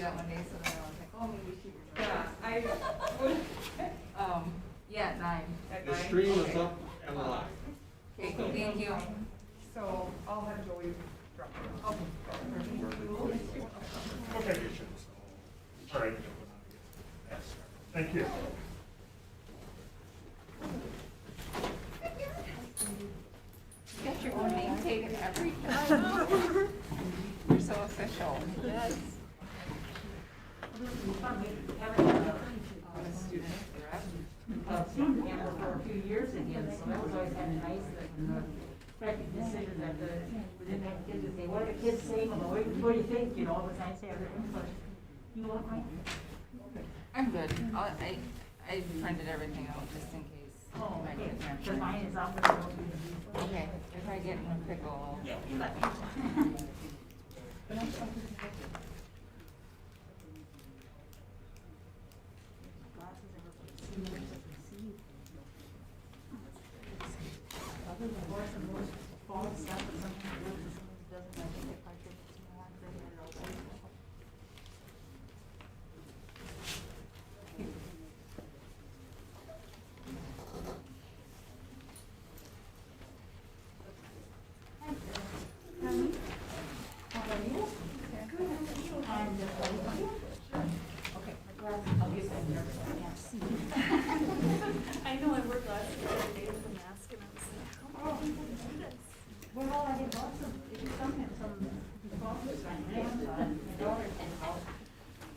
that one day, so then I was like, oh, maybe she remembers. Yeah, I would. Yeah, at 9. At The 9? stream is Okay. up and live. Okay, thank you. So I'll have Joey drop it off. Okay. Okay. All right. Thank you. You got your own name tag and everything. You're so official. Yes. I'm a student rep. Amber for a few years again, so that was always kind of nice that recognition that we didn't have kids to say, what are the kids saying, or what do you think, you know, it was nice to have their input. You want mine? I'm good. I printed everything out just in case. Oh, I okay, get my because mine is out there. Okay, if I get in a pickle. You let me. Other than worse and worse, fall stuff, and something worse, and something doesn't, I think if I could, more than it all. I know I worked last year every day with a mask and I was like, how do people do this? Well, I did lots of, some problems on hands on, my daughter came out.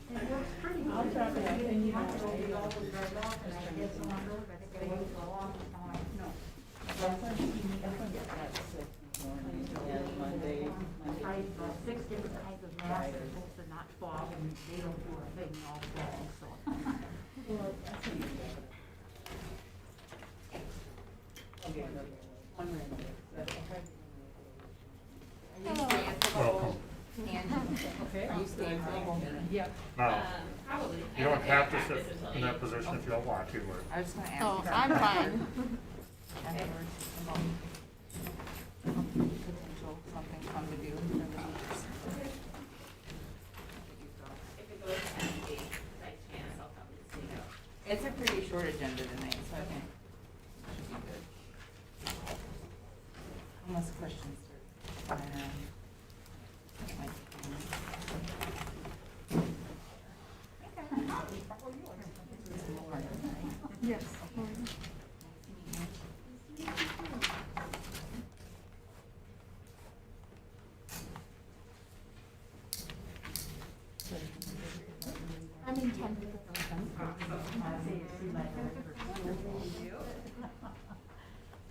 And it works pretty good. I'll try that. And you have to go, you always drive off, and I get someone over, I think I wait for a long time. No. I tried 6 different kinds of masks, they're supposed to not fog, and they don't do a thing all fall, so. Welcome. Okay. Are you staying for Yep. Now, Probably. you don't have to sit in that position if you don't want to, or I was gonna ask. Oh, you I'm fine. afterwards about potential something fun to do for the teachers. If it goes to empty, by chance, I'll probably see it. It's a pretty short agenda tonight, so I think it should be good. Unless questions are flying around. It might be. Yes. I'm in 10.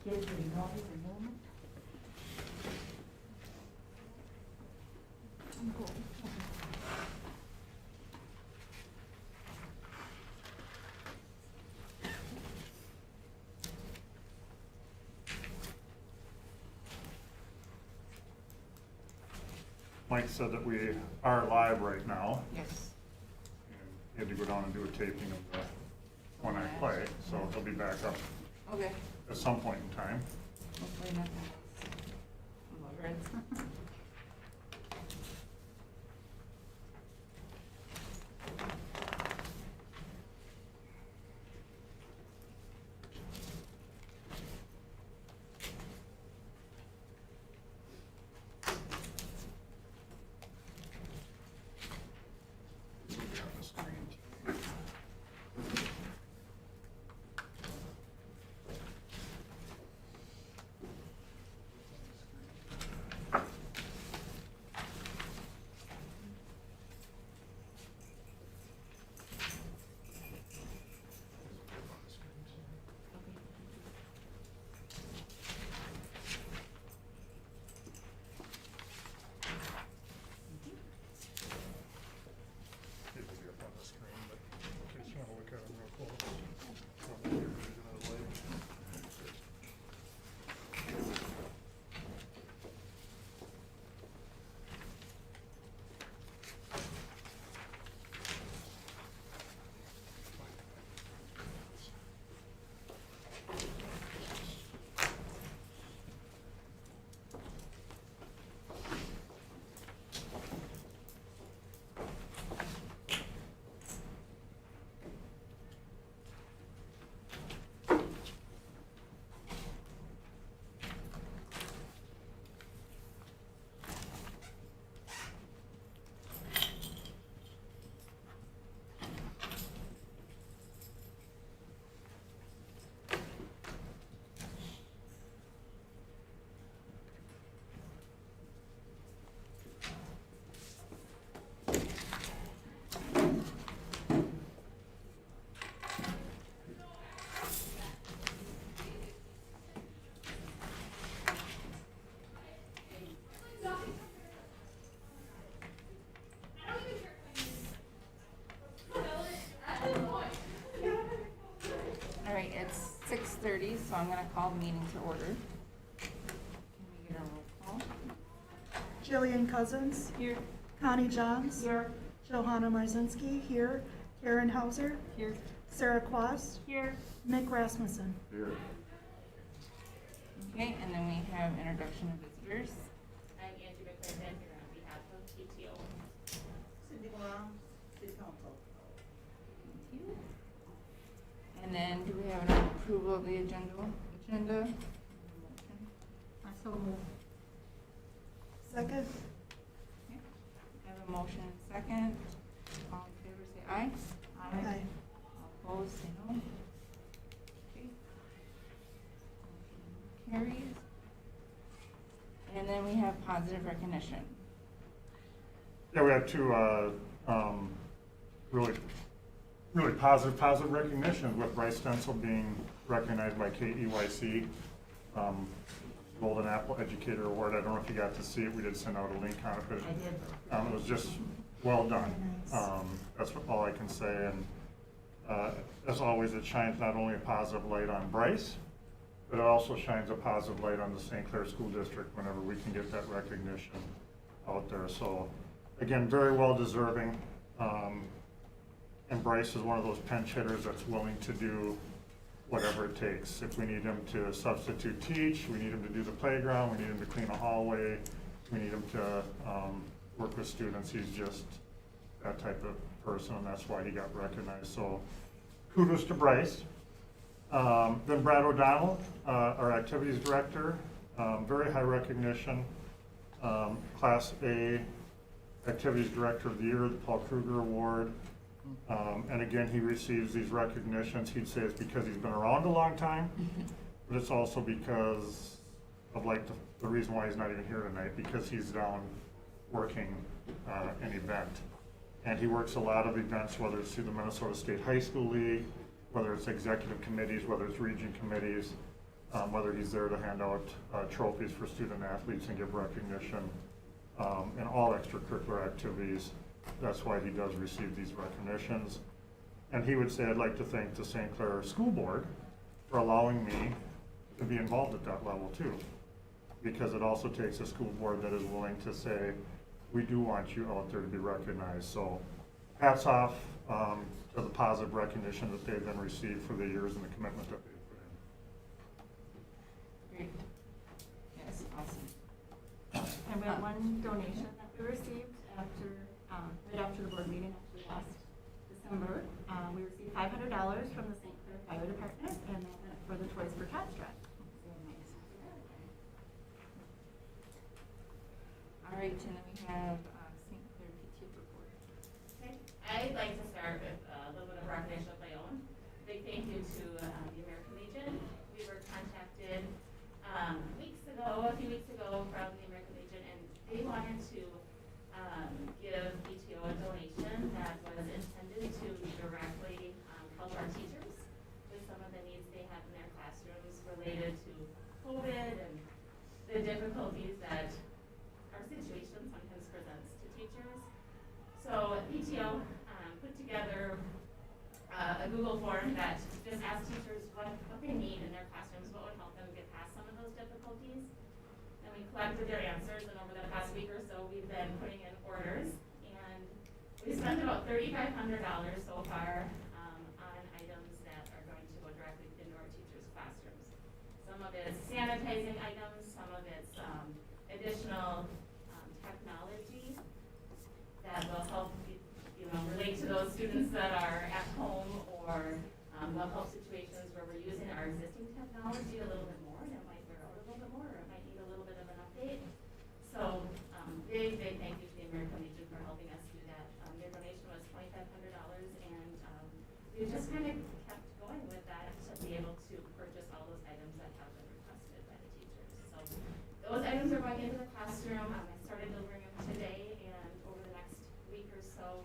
Kids are naughty at the moment. I'm cool. Mike said that we are live right now. Yes. And he had to go down and do a taping of the one I play, so he'll be back up Okay. at some point in time. Hopefully nothing else. so I'm gonna call the meeting to order. Can we get a roll call? Jillian Cousins. Here. Connie Johns. Here. Johanna Marzinski, here. Karen Hauser. Here. Sarah Quast. Here. Nick Rasmussen. Here. Okay, and then we have introduction of visitors. I'm Angie McClendon here on behalf of PTO. Cindy Long, City Council. Thank you. And then do we have an approval of the agenda? I so move. Second. Okay. I have a motion and second. All in favor, say aye. Aye. All opposed, say no. Okay. Motion carries. And then we have positive recognition. Yeah, we have two really positive recognitions, with Bryce Stencil being recognized by KEYC, Golden Apple Educator Award. I don't know if you got to see it. We did send out a link on it, but I did. it was just well done. Very nice. That's all I can say. And as always, it shines not only a positive light on Bryce, but it also shines a positive light on the St. Clair School District whenever we can get that recognition out there. So again, very well deserving. And Bryce is one of those pinch hitters that's willing to do whatever it takes. If we need him to substitute teach, we need him to do the playground, we need him to clean a hallway, we need him to work with students. He's just that type of person, and that's why he got recognized. So kudos to Bryce. Then Brad O'Donnell, our activities director, very high recognition. Class A Activities Director of the Year, the Paul Kruger Award. And again, he receives these recognitions. He'd say it's because he's been around a long time, but it's also because of like the reason why he's not even here tonight, because he's down working an event. And he works a lot of events, whether it's through the Minnesota State High School League, whether it's executive committees, whether it's region committees, whether he's there to hand out trophies for student athletes and give recognition, and all extracurricular activities. That's why he does receive these recognitions. And he would say, I'd like to thank the St. Clair School Board for allowing me to be involved at that level too. Because it also takes a school board that is willing to say, we do want you out there to be recognized. So hats off to the positive recognition that they've been received for the years and the commitment that they've put in. Great. Yes, awesome. And we have one donation that we received after, right after the board meeting, actually last December. We received $500 from the St. Clair Fire Department, and that went for the Toys for Tots drive. All right, and then we have St. Clair PTO report. Okay, I'd like to start with a little bit of recognition of my own. Big thank you to the American Legion. We were contacted a few weeks ago from the American Legion, and they wanted to give PTO a donation that was intended to directly help our teachers with some of the needs they have in their classrooms related to COVID and the difficulties that our situation sometimes presents to teachers. So PTO put together a Google form that just asks teachers what they need in their classrooms, what would help them get past some of those difficulties. And we collected their answers, and over the past week or so, we've been putting in orders. And we spent about $3,500 so far on items that are going to go directly into our teachers' classrooms. Some of it's sanitizing items, some of it's additional technology that will help relate to those students that are at home, or will help situations where we're using our existing technology a little bit more, and it might wear out a little bit more, or it might need a little bit of an update. So big thank you to the American Legion for helping us do that. Their donation was $2,500, and we just kind of kept going with that to be able to purchase all those items that have been requested by the teachers. So those items are going into the classroom. I started delivering them today, and over the next week or so,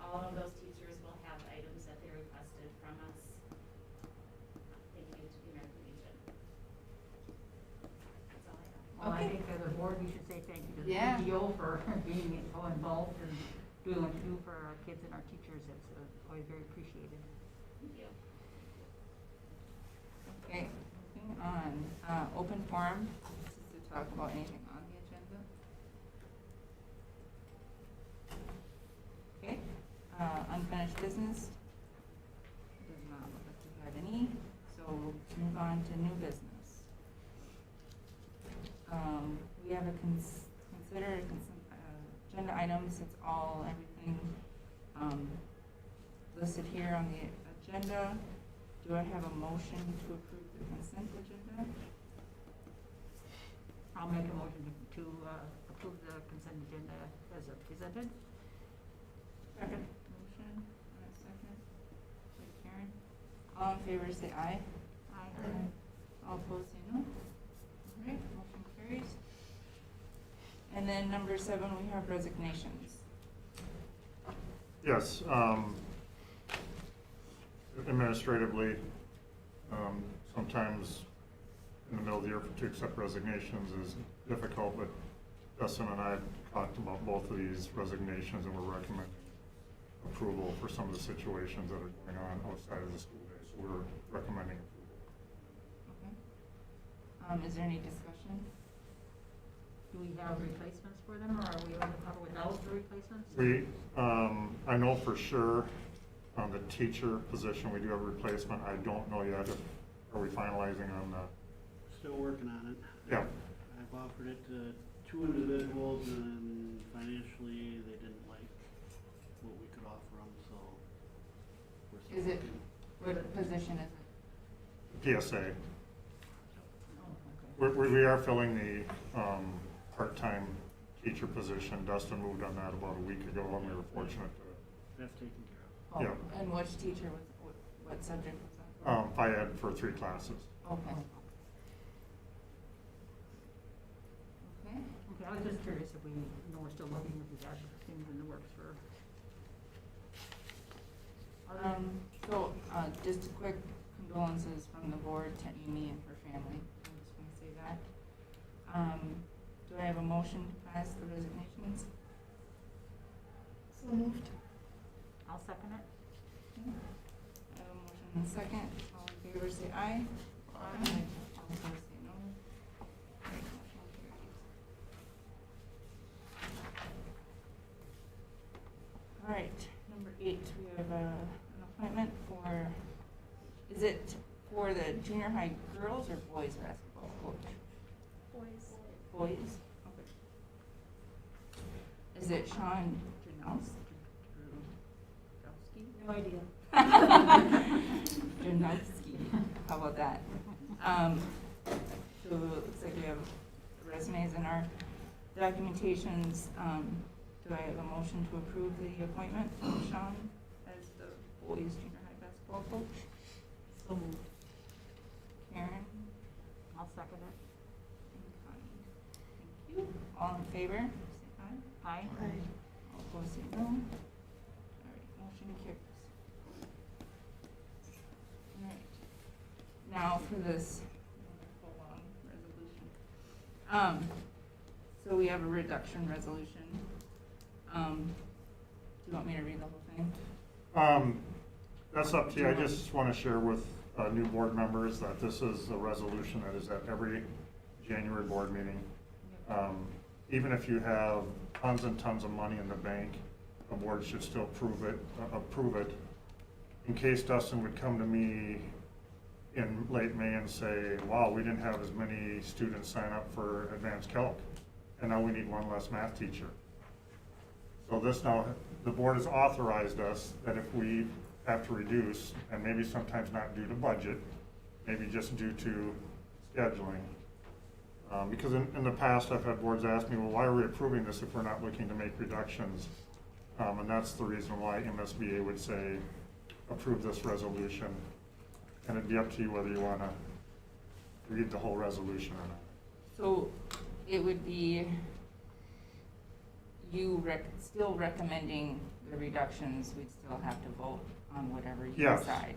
all of those teachers will have items that they requested from us. Thank you to the American Legion. That's all I have. Well, I Okay. think as a board, we should say thank you to the Yeah. PTO for being so involved and doing what you do for our kids and our teachers. It's always very appreciated. Thank you. Okay, Moving on, open forum, this is to talk about anything on the agenda. Okay, unfinished business. Does not look like we have any, so we'll move on to new business. We have a consider agenda items, it's all, everything, listed here on the agenda. Do I have a motion to approve the consent agenda? I'll make a motion to approve the consent agenda as presented. Second. Motion, and a second. By Karen. All in favor say aye. Aye. All opposed say no. All right, motion carries. And then number 7, we have resignations. Yes, administratively, sometimes in the middle of the year to accept resignations is difficult, but Dustin and I have talked about both of these resignations and we're recommending approval for some of the situations that are going on outside of the school day, so we're recommending approval. Okay. Is there any discussion? Do we have replacements for them, or are we on the cover without the replacements? We, I know for sure on the teacher position, we do have a replacement. I don't know yet if, are we finalizing on the, Still working on it. yeah, I've offered it to 2 individuals, and financially, they didn't like what we could offer them, so we're still Is it, working. what position is it? PSA. Oh, okay. We are filling the part-time teacher position. Dustin moved on that about a week ago, and we were fortunate to, That's taken care Oh, Yeah. and which teacher was, what subject was that? Phi Ed for 3 classes. Okay. Okay. Okay, I was just curious if we know we're still looking, if we have things in the works for. So, just a quick condolences from the board to Amy and her family. I'm just gonna say that. Do I have a motion to pass the resignations? So moved. I'll second it. Okay. I have a motion and a second. All in favor say aye. Aye. All opposed say no. All right, motion carries. All right, number 8, we have an appointment for, is it for the junior high girls or boys basketball coach? Boys. Boys? Okay. Is it Sean Janowski? No idea. Janowski, how about that? So it looks like we have resumes in our documentations. Do I have a motion to approve the appointment of Sean as the boys junior high basketball coach? So moved. Karen? I'll second it. And Connie. Thank you. All in favor, say aye. Aye. Aye. All opposed, say no. All right, motion carries. All right. Now for this wonderful long resolution. So we have a reduction resolution. Do you want me to read the whole thing? That's up to you. I just want to share with new board members that this is a resolution that is at every January board meeting. Even if you have tons and tons of money in the bank, the board should still approve it. In case Dustin would come to me in late May and say, wow, we didn't have as many students sign up for advanced calc, and now we need 1 less math teacher. So this now, the board has authorized us that if we have to reduce, and maybe sometimes not due to budget, maybe just due to scheduling. Because in the past, I've had boards ask me, well, why are we approving this if we're not looking to make reductions? And that's the reason why MSBA would say, approve this resolution. And it'd be up to you whether you want to read the whole resolution or not. So it would be you still recommending the reductions, we'd still have to vote on whatever you Yes. decide.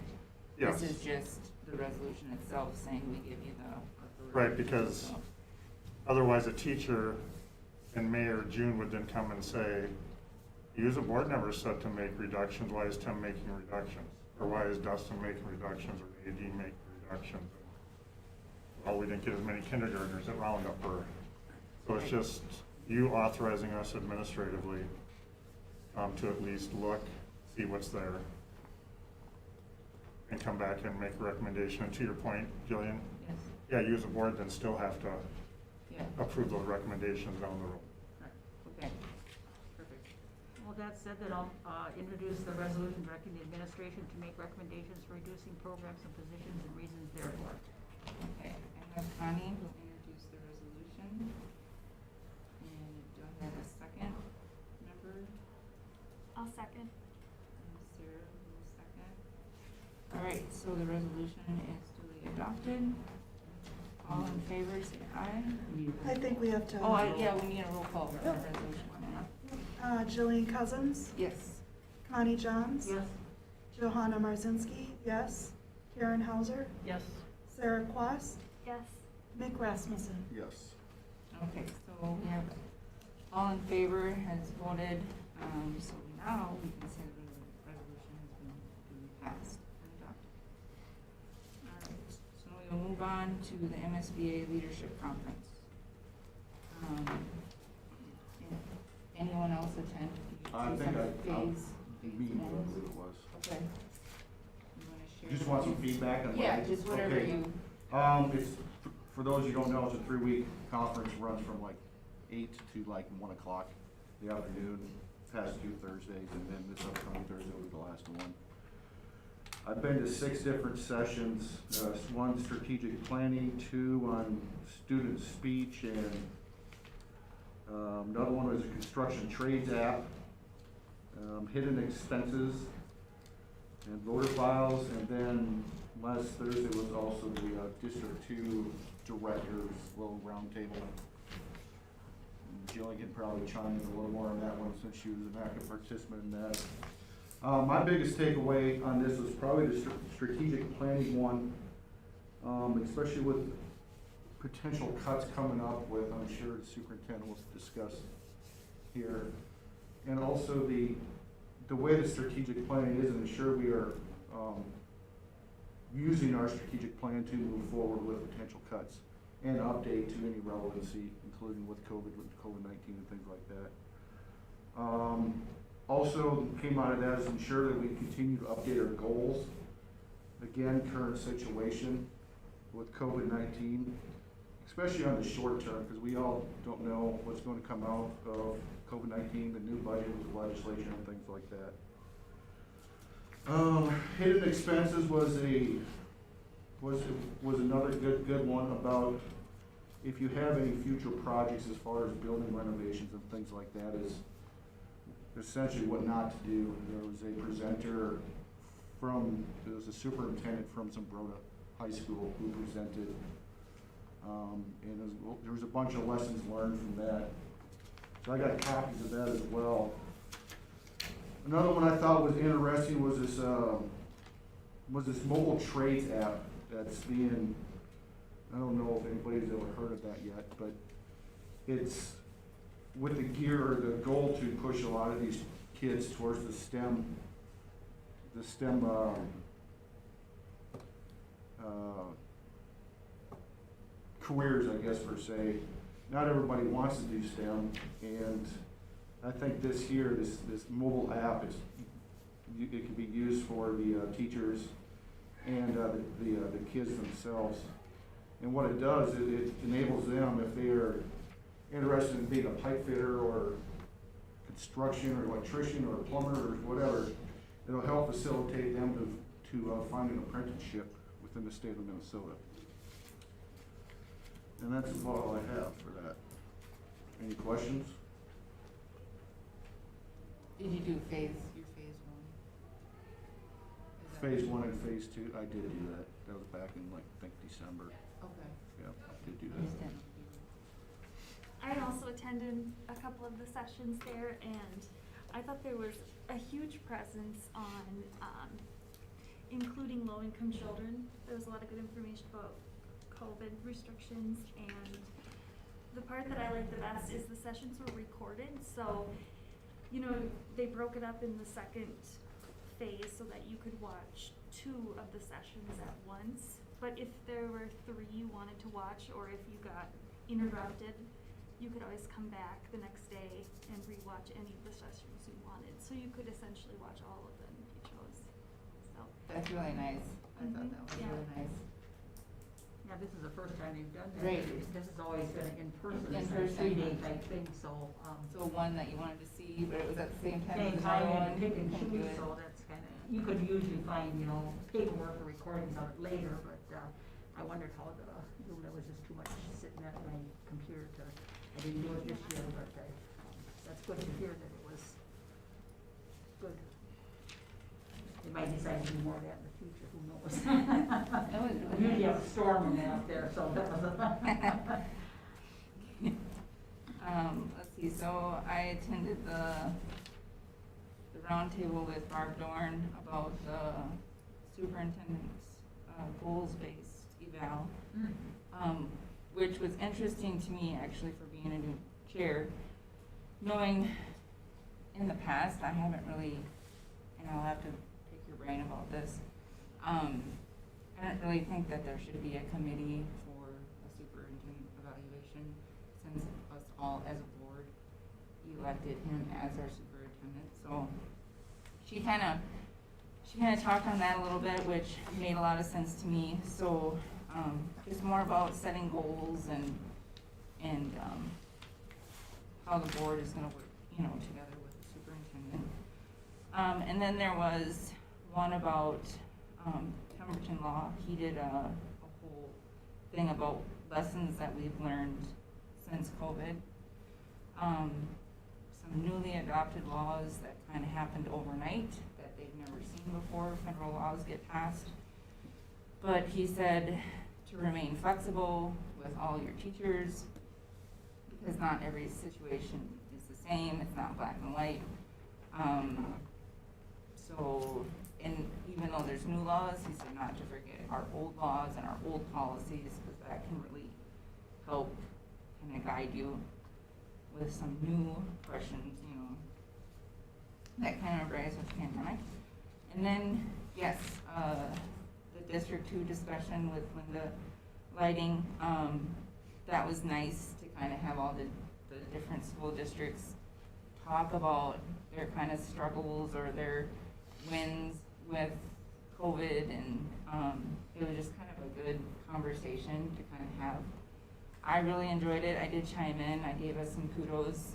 Yes. This is just the resolution itself saying we give you the authority. Right, because So, otherwise a teacher in May or June would then come and say, you as a board member said to make reductions, why is Tim making reductions? Or why is Dustin making reductions, or AD making reductions? well, we didn't get as many kindergartners at Roundup, or, so it's just you authorizing us administratively to at least look, see what's there, and come back and make a recommendation. And to your point, Jillian, Yes, yeah, you as a board then still have to yeah, approve those recommendations down the road. correct, okay, perfect. Well, that said, then I'll introduce the resolution directing the administration to make recommendations for reducing programs and positions and reasons therefore. Okay, I have Connie who introduced the resolution. And do I have a second member? I'll second. And Sarah will second. All right, so the resolution is duly adopted. All in favor, say aye. I think we have to. Oh, yeah, we need a roll call for the resolution. Jillian Cousins, Yes. Connie Johns. Yes. Johanna Marzinski, yes. Karen Hauser, Yes. Sarah Quast, Yes. Nick Rasmussen. Yes. Okay, so we have, all in favor has voted, so now we can say the resolution has been duly passed and adopted. All right, so we'll move on to the MSBA Leadership Conference. Anyone else attend? I think Phase. meeting, whatever it was. Okay. You wanna share? Just want some feedback on. Yeah, just whatever Okay. you, It's, for those who don't know, it's a 3-week conference, runs from like 8 to like 1 o'clock in the afternoon, past 2 Thursdays, and then this upcoming Thursday will be the last one. I've been to 6 different sessions, 1 strategic planning, 2 on student speech, and another one was a construction trades app, hidden expenses, and voter files, and then last Thursday was also the District 2 Directors little roundtable. Jillian can probably chime in a little more on that one since she was an active participant in that. My biggest takeaway on this was probably the strategic planning one, especially with potential cuts coming up with, I'm sure the superintendent will discuss here. And also the way the strategic planning is, and ensure we are using our strategic plan to move forward with potential cuts and update to any relevancy, including with COVID-19 and things like that. Also came out of that is ensure that we continue to update our goals. Again, current situation with COVID-19, especially on the short term, because we all don't know what's going to come out of COVID-19, the new budget with legislation and things like that. Hidden expenses was another good one about if you have any future projects as far as building renovations and things like that, is essentially what not to do. There was a presenter there was a superintendent from Zumbrota High School who presented, and there was a bunch of lessons learned from that. So I got copies of that as well. Another one I thought was interesting was this mobile trades app that's being, I don't know if anybody's ever heard of that yet, but it's with the gear or the goal to push a lot of these kids towards the STEM careers, I guess, per se. Not everybody wants to do STEM, and I think this mobile app it can be used for the teachers and the kids themselves. And what it does, it enables them, if they are interested in being a pipe fitter or construction or electrician or plumber or whatever, it'll help facilitate them to find an apprenticeship within the state of Minnesota. And that's about all I have for that. Any questions? did you do your phase one? Is that- Phase 1 and Phase 2, I did do that. That was back in like, I think December. Okay. Yeah, I did do I that. just didn't- I also attended a couple of the sessions there, and I thought there was a huge presence on including low-income children. There was a lot of good information about COVID restrictions, and the part that I liked the best is the sessions were recorded, so, you know, they broke it up in the second phase so that you could watch 2 of the sessions at once. But if there were 3 you wanted to watch, or if you got interrupted, you could always come back the next day and rewatch any of the sessions you wanted. So you could essentially watch all of them if you chose. So, That's really nice. I thought that was Yeah. really nice. Yeah, this is the first time you've done that. Right. This has always been an in-person, In it's a person. 3-day type thing, so, So one that you wanted to see, but it was at the same time same as time, another you one. had to pick and you couldn't do choose, it. so that's kinda, you could usually find, paperwork or recordings of it later, but, I wondered how there was just too much sitting at my computer I didn't do it this year, but that's good to hear that it was good. They might decide to do more of that in the future, who knows? That was really We usually have nice. a storm out there, so that was Let's see, so I attended the roundtable with Barb Dorn about the superintendent's goals-based eval, which was interesting to me actually for being a new chair, knowing in the past I haven't really, and I'll have to pick your brain about this, I don't really think that there should be a committee for a superintendent evaluation, since us all as a board elected him as our superintendent. So she kind of talked on that a little bit, which made a lot of sense to me. So it's more about setting goals and how the board is going to work, together with the superintendent. And then there was one about Pemberton Law. He did a whole thing about lessons that we've learned since COVID. Some newly adopted laws that kind of happened overnight that they've never seen before. Federal laws get passed. But he said to remain flexible with all your teachers, because not every situation is the same. It's not black and white. And even though there's new laws, he said not to forget our old laws and our old policies, because that can really help kind of guide you with some new questions, that kind of rise with the pandemic. And then, yes, the District 2 discussion with Linda Lighting, that was nice to kind of have all the different school districts talk about their kind of struggles or their wins with COVID, and it was just kind of a good conversation to kind of have. I really enjoyed it. I did chime in. I gave us some kudos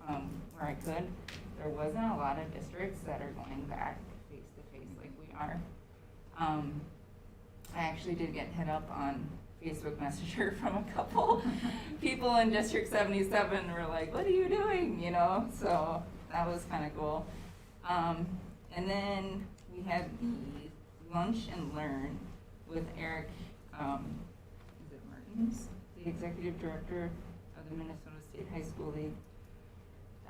where I could. There wasn't a lot of districts that are going back face-to-face like we are. I actually did get hit up on Facebook Messenger from a couple people in District 77 who were like, what are you doing? So that was kind of cool. And then we had the Lunch and Learn with Eric, is it Martins, the Executive Director of the Minnesota State High School League.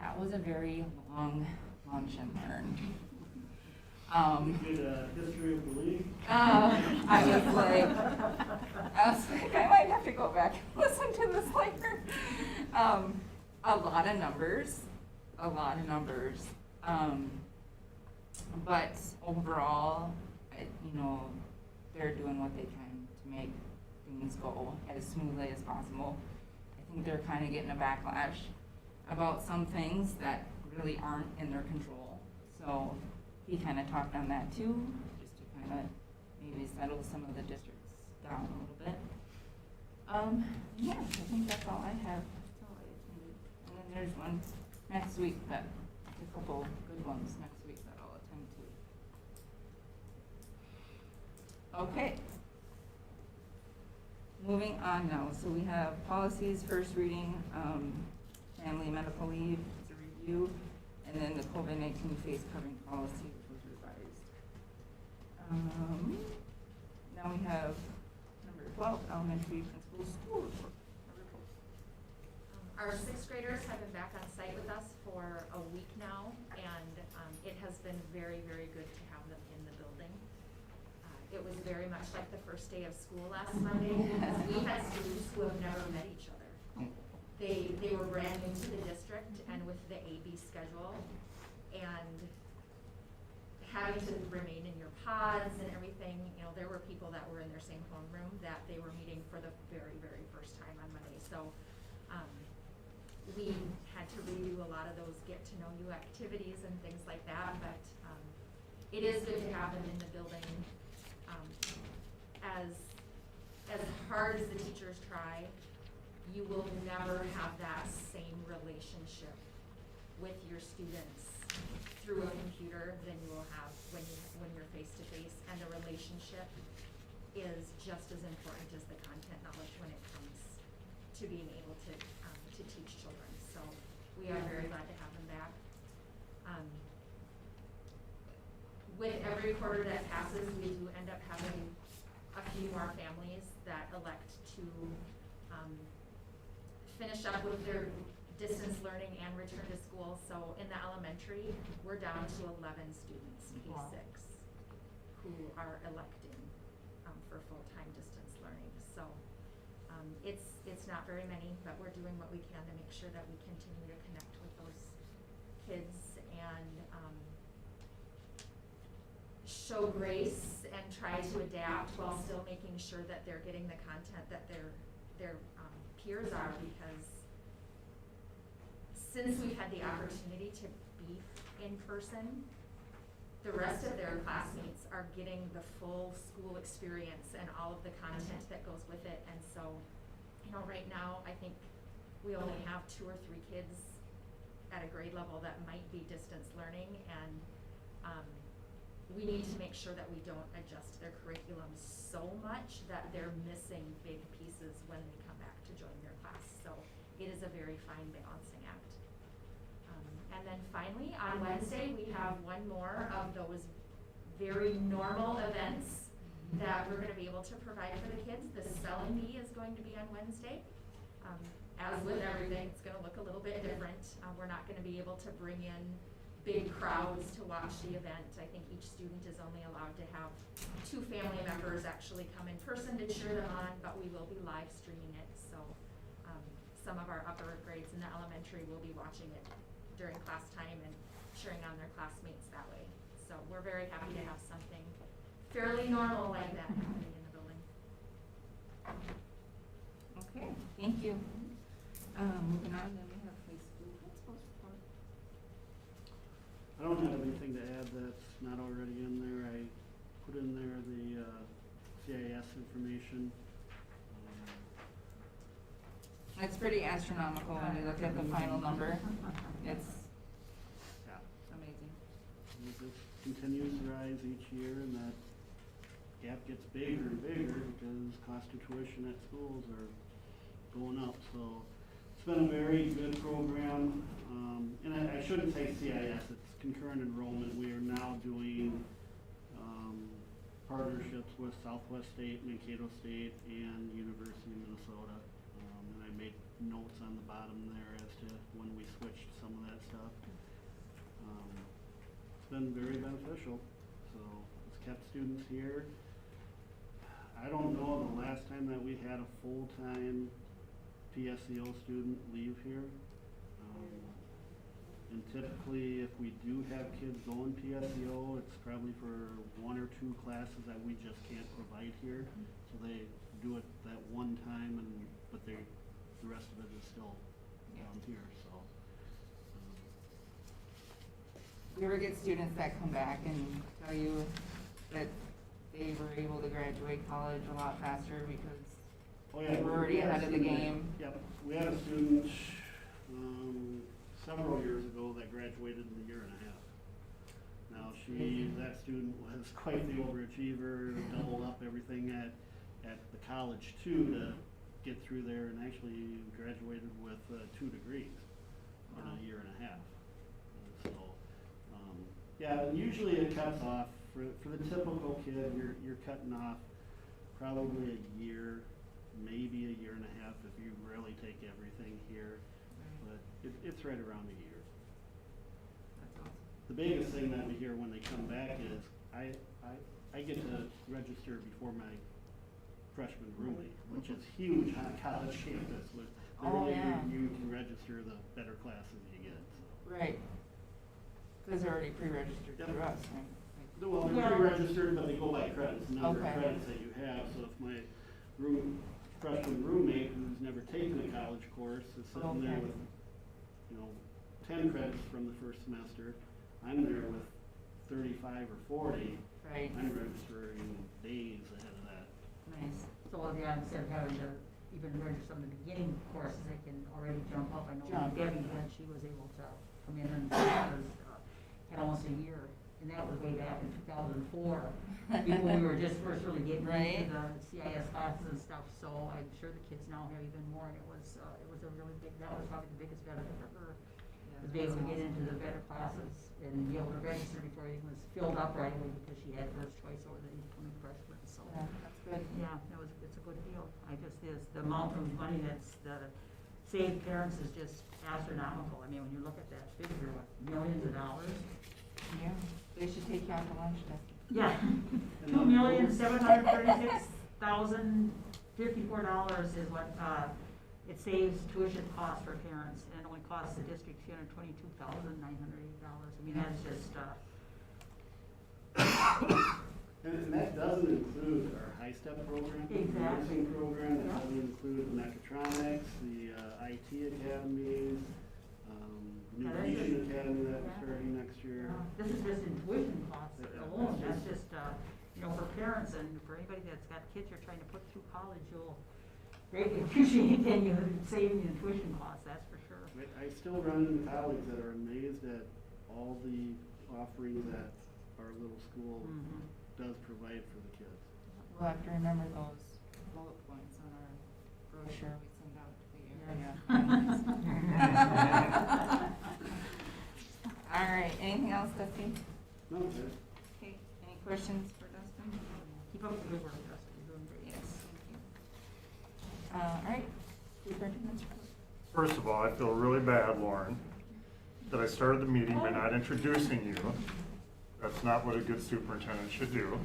That was a very long lunch and learn. You did a history of the league? I was like, I might have to go back and listen to this later. A lot of numbers. But overall, they're doing what they can to make things go as smoothly as possible. I think they're kind of getting a backlash about some things that really aren't in their control. So he kind of talked on that too, just to kind of maybe settle some of the districts down a little bit. Yeah, I think that's all I have. That's all I attended. And then there's one next week, a couple good ones next week that I'll attend to. Okay. Moving on now, so we have policies, first reading, family medical leave, it's a review, and then the COVID-19 face covering policy, which was revised. Now we have number 12, elementary principal school report. Our sixth graders have been back on site with us for a week now, and it has been very, very good to have them in the building. It was very much like the first day of school last Monday, because we had students who have never met each other. They were brand new to the district and with the AB schedule, and having to remain in your pods and everything, you know, there were people that were in their same homeroom that they were meeting for the very, very first time on Monday. So we had to redo a lot of those get-to-know-you activities and things like that, but it is good to have them in the building. As hard as the teachers try, you will never have that same relationship with your students through a computer than you will have when you're face-to-face, and the relationship is just as important as the content knowledge when it comes to being able to teach children. So we are very glad to have them back. With every quarter that passes, we do end up having a few more families that elect to finish up with their distance learning and return to school. So in the elementary, we're down to 11 students, K6, who are electing for full-time distance learning. So it's not very many, but we're doing what we can to make sure that we continue to connect with those kids and show grace and try to adapt while still making sure that they're getting the content that their peers are, because since we've had the opportunity to be in person, the rest of their classmates are getting the full school experience and all of the content that goes with it. And so, you know, right now, I think we only have 2 or 3 kids at a grade level that might be distance learning, and we need to make sure that we don't adjust their curriculum so much that they're missing big pieces when they come back to join their class. So it is a very fine balancing act. And then finally, on Wednesday, we have one more of those very normal events that we're going to be able to provide for the kids. The spelling bee is going to be on Wednesday. As with everything, it's going to look a little bit different. We're not going to be able to bring in big crowds to watch the event. I think each student is only allowed to have 2 family members actually come in person to cheer them on, but we will be live streaming it. So some of our upper grades in the elementary will be watching it during class time and cheering on their classmates that way. So we're very happy to have something fairly normal like that happening in the building. Okay, thank you. Moving on, then we have high school principals report. I don't have anything to add that's not already in there. I put in there the CIS information. It's pretty astronomical when you look at the final number. It's Yeah. amazing. It just continues to rise each year, and that gap gets bigger and bigger because cost of tuition at schools are going up. So it's been a very good program. And I shouldn't say CIS, it's concurrent enrollment. We are now doing partnerships with Southwest State, Mankato State, and University of Minnesota. And I make notes on the bottom there as to when we switched some of that stuff. It's been very beneficial. So it's kept students here. I don't know the last time that we had a full-time PSEO student leave here. And typically, if we do have kids going PSEO, it's probably for 1 or 2 classes that we just can't provide here. So they do it that one time, but the rest of it is still down here. So We ever get students that come back and tell you that they were able to graduate college a lot faster because they were already ahead of the game? Yep, we had a student several years ago that graduated in a year and a half. Now that student was quite the overachiever, doubled up everything at the college too to get through there, and actually graduated with 2 degrees in a year and a half. Yeah, usually it cuts off for the typical kid. You're cutting off probably a year, maybe a year and a half if you really take everything here. But it's right around a year. That's awesome. The biggest thing that we hear when they come back is I get to register before my freshman roommate, which is huge on a college campus. The earlier you can register, the better classes you get. So. Right. Because they're already pre-registered Yep. through us, right? Well, they're pre-registered, but they go by credits, the number of Okay. credits that you have. So if my freshman roommate who's never taken a college course is sitting there Okay. with, 10 credits from the first semester, I'm there with 35 or 40. Right, I'm registering days ahead of that. nice. So, yeah, instead of having to even register some of the beginning courses, they can already jump up. I know Jump. Debbie did, she was able to come in and was, had almost a year, and that was way back in 2004, before we were just first really getting Right. into the CIS classes and stuff, so I'm sure the kids now have even more, and it was a really big, that was probably the biggest benefit for her, to be able to get into the better classes and be able to register before everything was filled up right away, because she had first choice over the incoming freshmen, so. Yeah, that's good. Yeah, it's a good deal. The amount of money that's, the saved parents is just astronomical. I mean, when you look at that figure, what, millions of dollars? Yeah, they should take you out to lunch, Dusty. Yeah, $2,736,054 is what, it saves tuition costs for parents, and it only costs the district $322,980. I mean, that's just, And that doesn't include our high-step program, the Exactly. nursing program, that Yeah. doesn't include the mechatronics, the IT academies, new Yeah, that's teaching just- academy that we're yeah. starting next year. this is just in tuition costs Yeah, alone. that's That's just, for parents and for anybody that's got kids you're trying to put through college, you'll greatly appreciate then you saving in tuition costs, that's for sure. I still run into colleagues that are amazed at all the offerings that our little school Mhm. does provide for the kids. We'll have to remember those bullet points on our brochure we send out to the area. All right, anything else, Dusty? No, good. Okay, any questions for Dustin? Keep up the good work, Dustin, you're doing great. Yes, thank you. All right, superintendent's report. First of all, I feel really bad, Lauren, that I started the meeting by not introducing you. That's not what a good superintendent should do.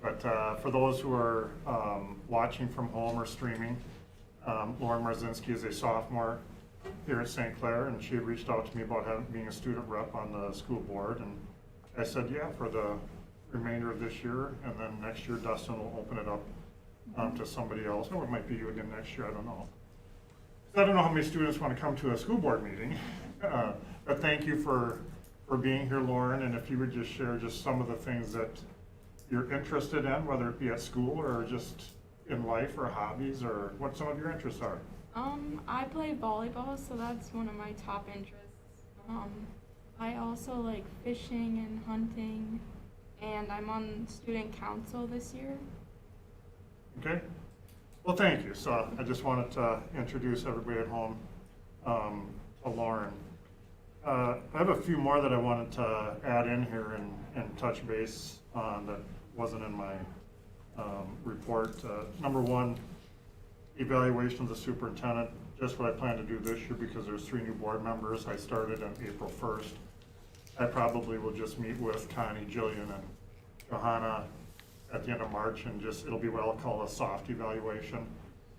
But for those who are watching from home or streaming, Lauren Marzinski is a sophomore here at St. Clair, and she had reached out to me about being a student rep on the school board, and I said, yeah, for the remainder of this year, and then next year Dustin will open it up to somebody else, or it might be you again next year, I don't know. I don't know how many students want to come to a school board meeting, but thank you for being here, Lauren, and if you would just share just some of the things that you're interested in, whether it be at school or just in life or hobbies, or what some of your interests are. I play volleyball, so that's one of my top interests. I also like fishing and hunting, and I'm on student council this year. Okay? Well, thank you. So I just wanted to introduce everybody at home to Lauren. I have a few more that I wanted to add in here and touch base on that wasn't in my report. Number one, evaluation of the superintendent, just what I plan to do this year because there's 3 new board members. I started on April 1st. I probably will just meet with Connie, Jillian, and Johanna at the end of March, and just, it'll be what I'll call a soft evaluation,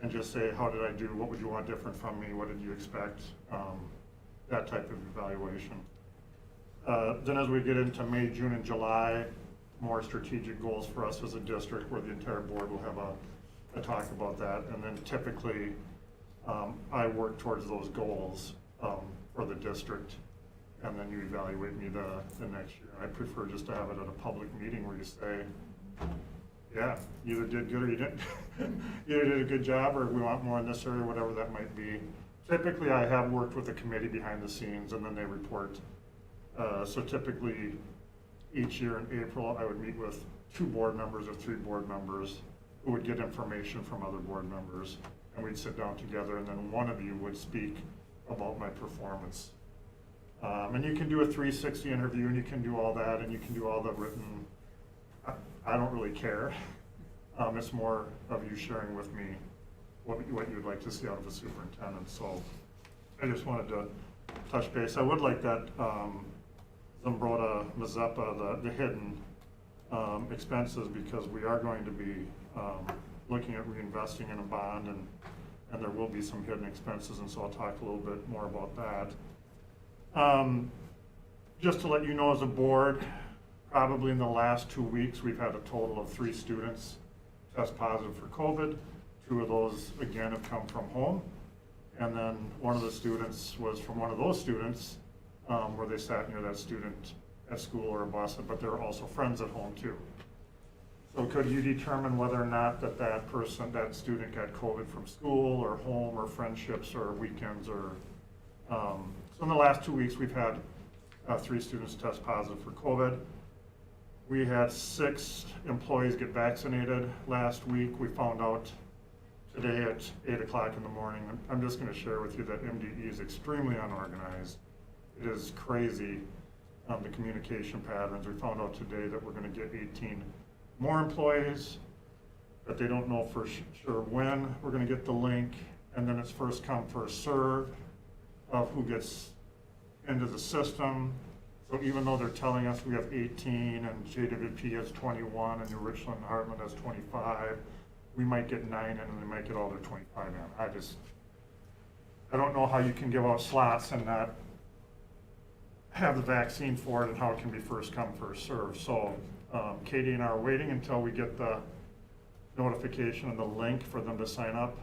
and just say, how did I do? What would you want different from me? What did you expect? That type of evaluation. Then as we get into May, June, and July, more strategic goals for us as a district where the entire board will have a talk about that. And then typically, I work towards those goals for the district, and then you evaluate me the next year. I prefer just to have it at a public meeting where you say, yeah, you either did good or you didn't. You either did a good job, or we want more in this area, whatever that might be. Typically, I have worked with the committee behind the scenes, and then they report. So typically, each year in April, I would meet with 2 board members or 3 board members who would get information from other board members, and we'd sit down together, and then one of you would speak about my performance. And you can do a 360 interview, and you can do all that, and you can do all the written. I don't really care. It's more of you sharing with me what you'd like to see out of a superintendent. So I just wanted to touch base. I would like that Zambroda, Mazeppa, the hidden expenses, because we are going to be looking at reinvesting in a bond, and there will be some hidden expenses, and so I'll talk a little bit more about that. Just to let you know, as a board, Probably in the last 2 weeks, we've had a total of 3 students test positive for COVID. 2 of those, again, have come from home. And then one of the students was from one of those students where they sat near that student at school or a bus, but they're also friends at home too. So could you determine whether or not that person, that student got COVID from school or home or friendships or weekends or, so in the last 2 weeks, we've had 3 students test positive for COVID. We had 6 employees get vaccinated last week. We found out today at 8 o'clock in the morning. I'm just going to share with you that MDE is extremely unorganized. It is crazy, the communication patterns. We found out today that we're going to get 18 more employees, but they don't know for sure when we're going to get the link, and then it's first come, first serve of who gets into the system. So even though they're telling us we have 18 and JWP has 21 and New Richland and Heartland has 25, we might get 9 in and they might get all their 25 in. I don't know how you can give out slots and not have the vaccine for it and how it can be first come, first serve. So Katie and I are waiting until we get the notification and the link for them to sign up.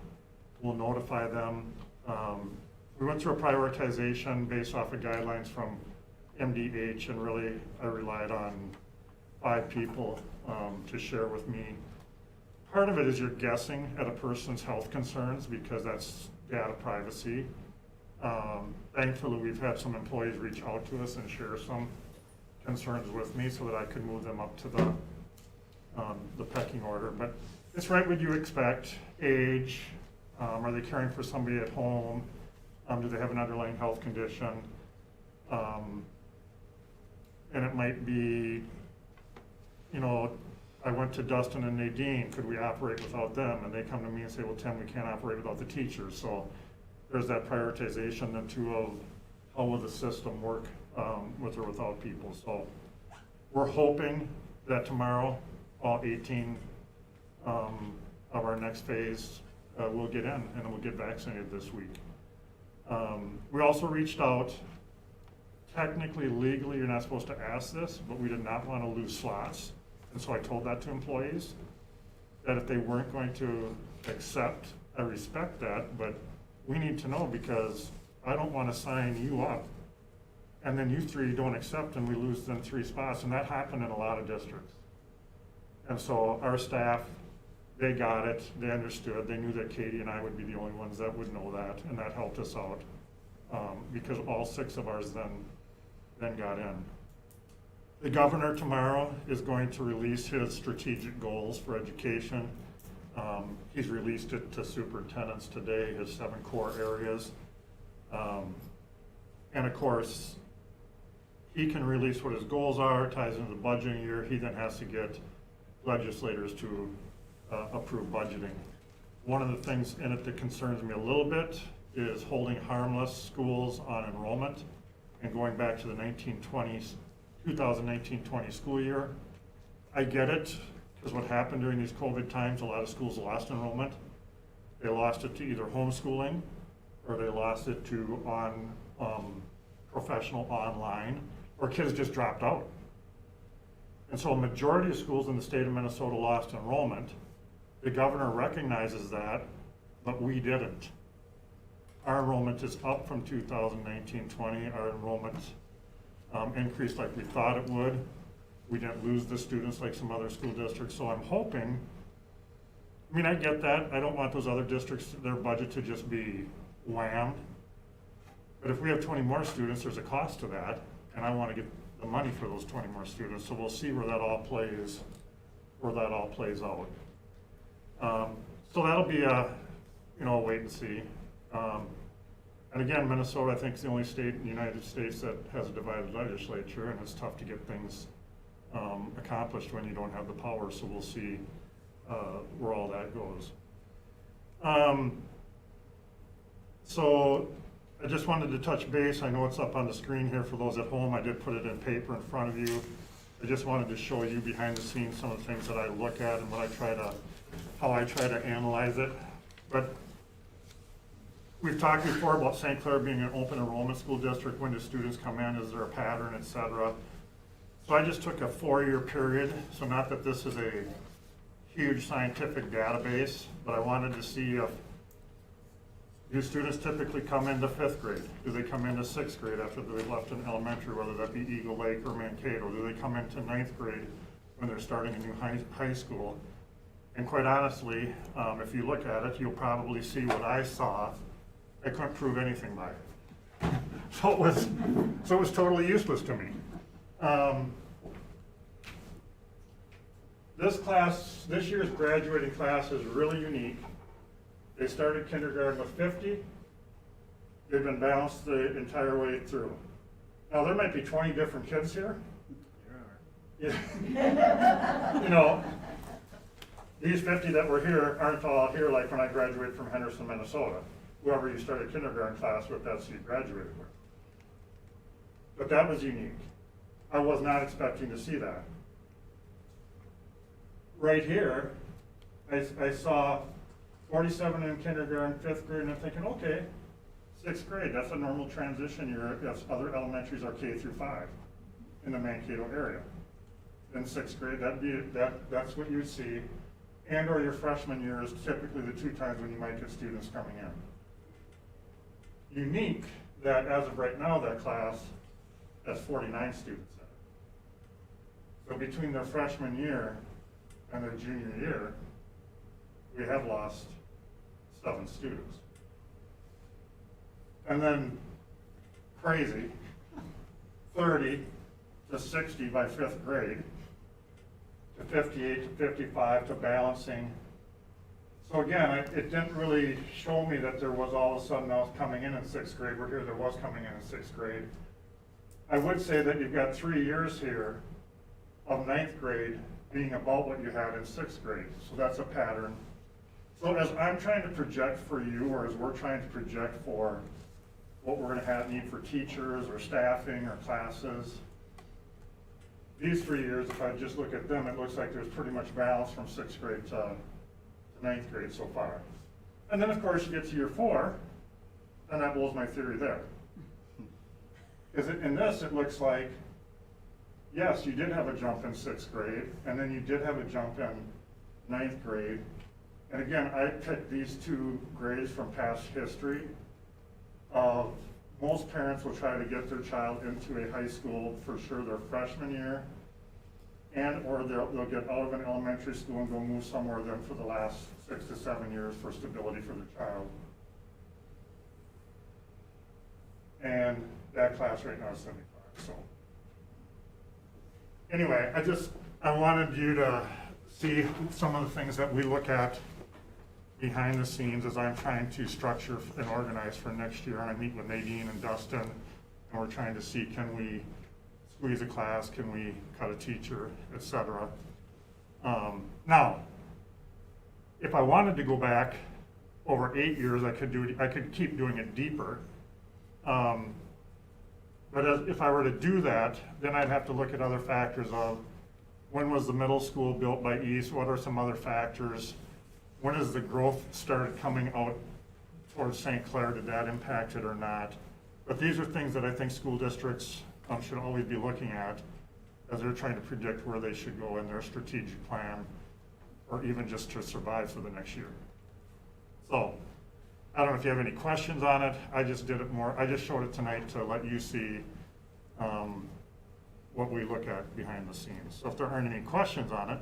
We'll notify them. We went through a prioritization based off of guidelines from MDH, and really I relied on 5 people to share with me. Part of it is you're guessing at a person's health concerns because that's data privacy. Thankfully, we've had some employees reach out to us and share some concerns with me so that I could move them up to the pecking order. But it's right what you expect. Age, are they caring for somebody at home? Do they have an underlying health condition? And it might be, you know, I went to Dustin and Nadine, could we operate without them? And they come to me and say, well, Tim, we can't operate without the teachers. So there's that prioritization then too of how will the system work with or without people. So we're hoping that tomorrow all 18 of our next phase will get in and will get vaccinated this week. We also reached out. Technically, legally, you're not supposed to ask this, but we did not want to lose slots. And so I told that to employees, that if they weren't going to accept, I respect that, but we need to know because I don't want to sign you up and then you 3 don't accept and we lose them 3 spots. And that happened in a lot of districts. And so our staff, they got it, they understood, they knew that Katie and I would be the only ones that would know that, and that helped us out because all 6 of ours then got in. The governor tomorrow is going to release his strategic goals for education. He's released it to superintendents today, his 7 core areas. And of course, he can release what his goals are, ties into the budgeting year. He then has to get legislators to approve budgeting. One of the things in it that concerns me a little bit is holding harmless schools on enrollment and going back to the 2019-20 school year. I get it, because what happened during these COVID times, a lot of schools lost enrollment. They lost it to either homeschooling or they lost it to professional online, or kids just dropped out. And so a majority of schools in the state of Minnesota lost enrollment. The governor recognizes that, but we didn't. Our enrollment is up from 2019-20. Our enrollment increased like we thought it would. We didn't lose the students like some other school districts. So I'm hoping, I mean, I get that. I don't want those other districts, their budget to just be whammed. But if we have 20 more students, there's a cost to that. And I want to get the money for those 20 more students. So we'll see where that all plays out. So that'll be a wait and see. And again, Minnesota, I think, is the only state in the United States that has a divided legislature, and it's tough to get things accomplished when you don't have the power. So we'll see where all that goes. So I just wanted to touch base. I know it's up on the screen here for those at home. I did put it in paper in front of you. I just wanted to show you behind the scenes some of the things that I look at and how I try to analyze it. But we've talked before about St. Clair being an open enrollment school district. When do students come in? Is there a pattern, et cetera? So I just took a 4-year period, so not that this is a huge scientific database, but I wanted to see if, do students typically come into 5th grade? Do they come into 6th grade after they've left an elementary, whether that be Eagle Lake or Mankato? Do they come into 9th grade when they're starting a new high school? And quite honestly, if you look at it, you'll probably see what I saw. I couldn't prove anything by it. So it was totally useless to me. This year's graduating class is really unique. They started kindergarten with 50. They've been balanced the entire way through. Now, there might be 20 different kids here. There are. Yeah. You know, these 50 that were here aren't all here like when I graduated from Henderson, Minnesota. Whoever you started kindergarten class with, that's who you graduated with. But that was unique. I was not expecting to see that. Right here, I saw 47 in kindergarten, 5th grade, and I'm thinking, okay, 6th grade, that's a normal transition year if other elementaries are K through 5 in the Mankato area. In 6th grade, that's what you'd see. And or your freshman year is typically the 2 times when you might get students coming in. Unique that as of right now, that class has 49 students in it. So between their freshman year and their junior year, we have lost 7 students. And then crazy, 30 to 60 by 5th grade, to 58 to 55 to balancing. So again, it didn't really show me that there was all of a sudden I was coming in 6th grade, where here there was coming in 6th grade. I would say that you've got 3 years here of 9th grade being about what you had in 6th grade. So that's a pattern. So as I'm trying to project for you, or as we're trying to project for what we're gonna need for teachers or staffing or classes, these 3 years, if I just look at them, it looks like there's pretty much balance from 6th grade to 9th grade so far. And then of course you get to year 4, and that blows my theory there. Because in this, it looks like, yes, you did have a jump in 6th grade, and then you did have a jump in 9th grade. And again, I picked these 2 grades from past history. Most parents will try to get their child into a high school for sure their freshman year, and or they'll get out of an elementary school and go move somewhere then for the last 6 to 7 years for stability for their child. And that class right now is 75, so. Anyway, I wanted you to see some of the things that we look at behind the scenes as I'm trying to structure and organize for next year. I meet with Nadine and Dustin, and we're trying to see, can we squeeze a class, can we cut a teacher, etc. Now, if I wanted to go back over 8 years, I could keep doing it deeper. But if I were to do that, then I'd have to look at other factors of when was the middle school built by East, what are some other factors, when has the growth started coming out towards St. Clair, did that impact it or not? But these are things that I think school districts should always be looking at as they're trying to predict where they should go in their strategic plan, or even just to survive for the next year. So, I don't know if you have any questions on it. I just showed it tonight to let you see what we look at behind the scenes. So if there aren't any questions on it,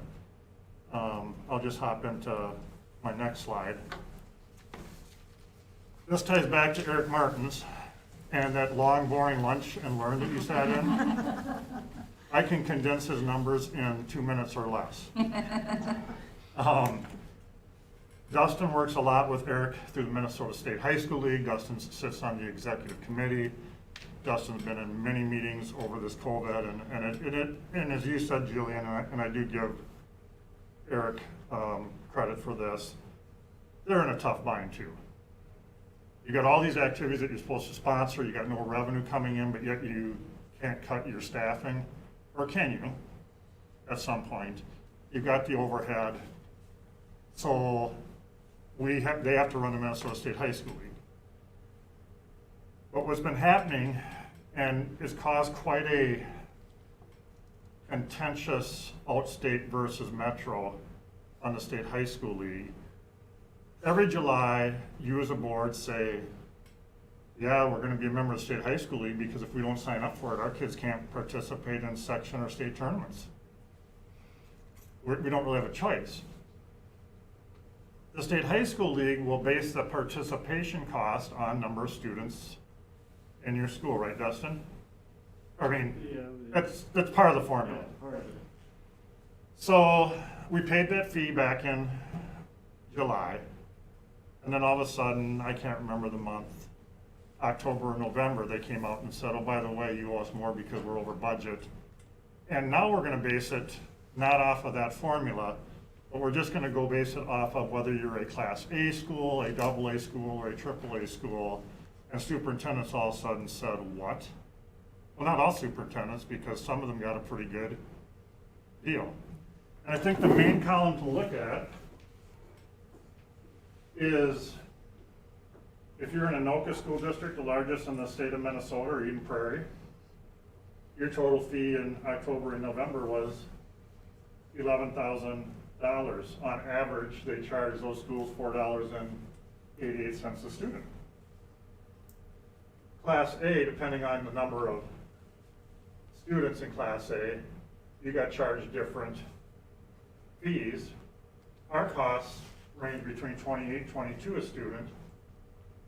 I'll just hop into my next slide. This ties back to Eric Martin's and that long, boring lunch and learn that you sat in. I can condense his numbers in 2 minutes or less. Dustin works a lot with Eric through the Minnesota State High School League. Dustin sits on the executive committee. Dustin's been in many meetings over this COVID, and as you said, Julian, and I do give Eric credit for this, they're in a tough bind too. You got all these activities that you're supposed to sponsor, you got no revenue coming in, but yet you can't cut your staffing, or can you, at some point? You've got the overhead, so they have to run the Minnesota State High School League. But what's been happening, and has caused quite a contentious outstate versus metro on the state high school league. Every July, you as a board say, yeah, we're gonna be a member of the state high school league because if we don't sign up for it, our kids can't participate in section or state tournaments. We don't really have a choice. The state high school league will base the participation cost on number of students in your school, right, Dustin? I mean, Yeah. that's part of the formula. Part of it. So we paid that fee back in July, and then all of a sudden, I can't remember the month, October or November, they came out and said, oh, by the way, you owe us more because we're over budget. And now we're gonna base it not off of that formula, but we're just gonna go base it off of whether you're a Class A school, a AA school, or a AAA school. And superintendents all of a sudden said, what? Well, not all superintendents, because some of them got a pretty good deal. And I think the main column to look at is, if you're in Anoka School District, the largest in the state of Minnesota, or Eden Prairie, your total fee in October and November was $11,000. On average, they charge those schools $4.88 a student. Class A, depending on the number of students in Class A, you got charged different fees. Our costs range between $28.22 a student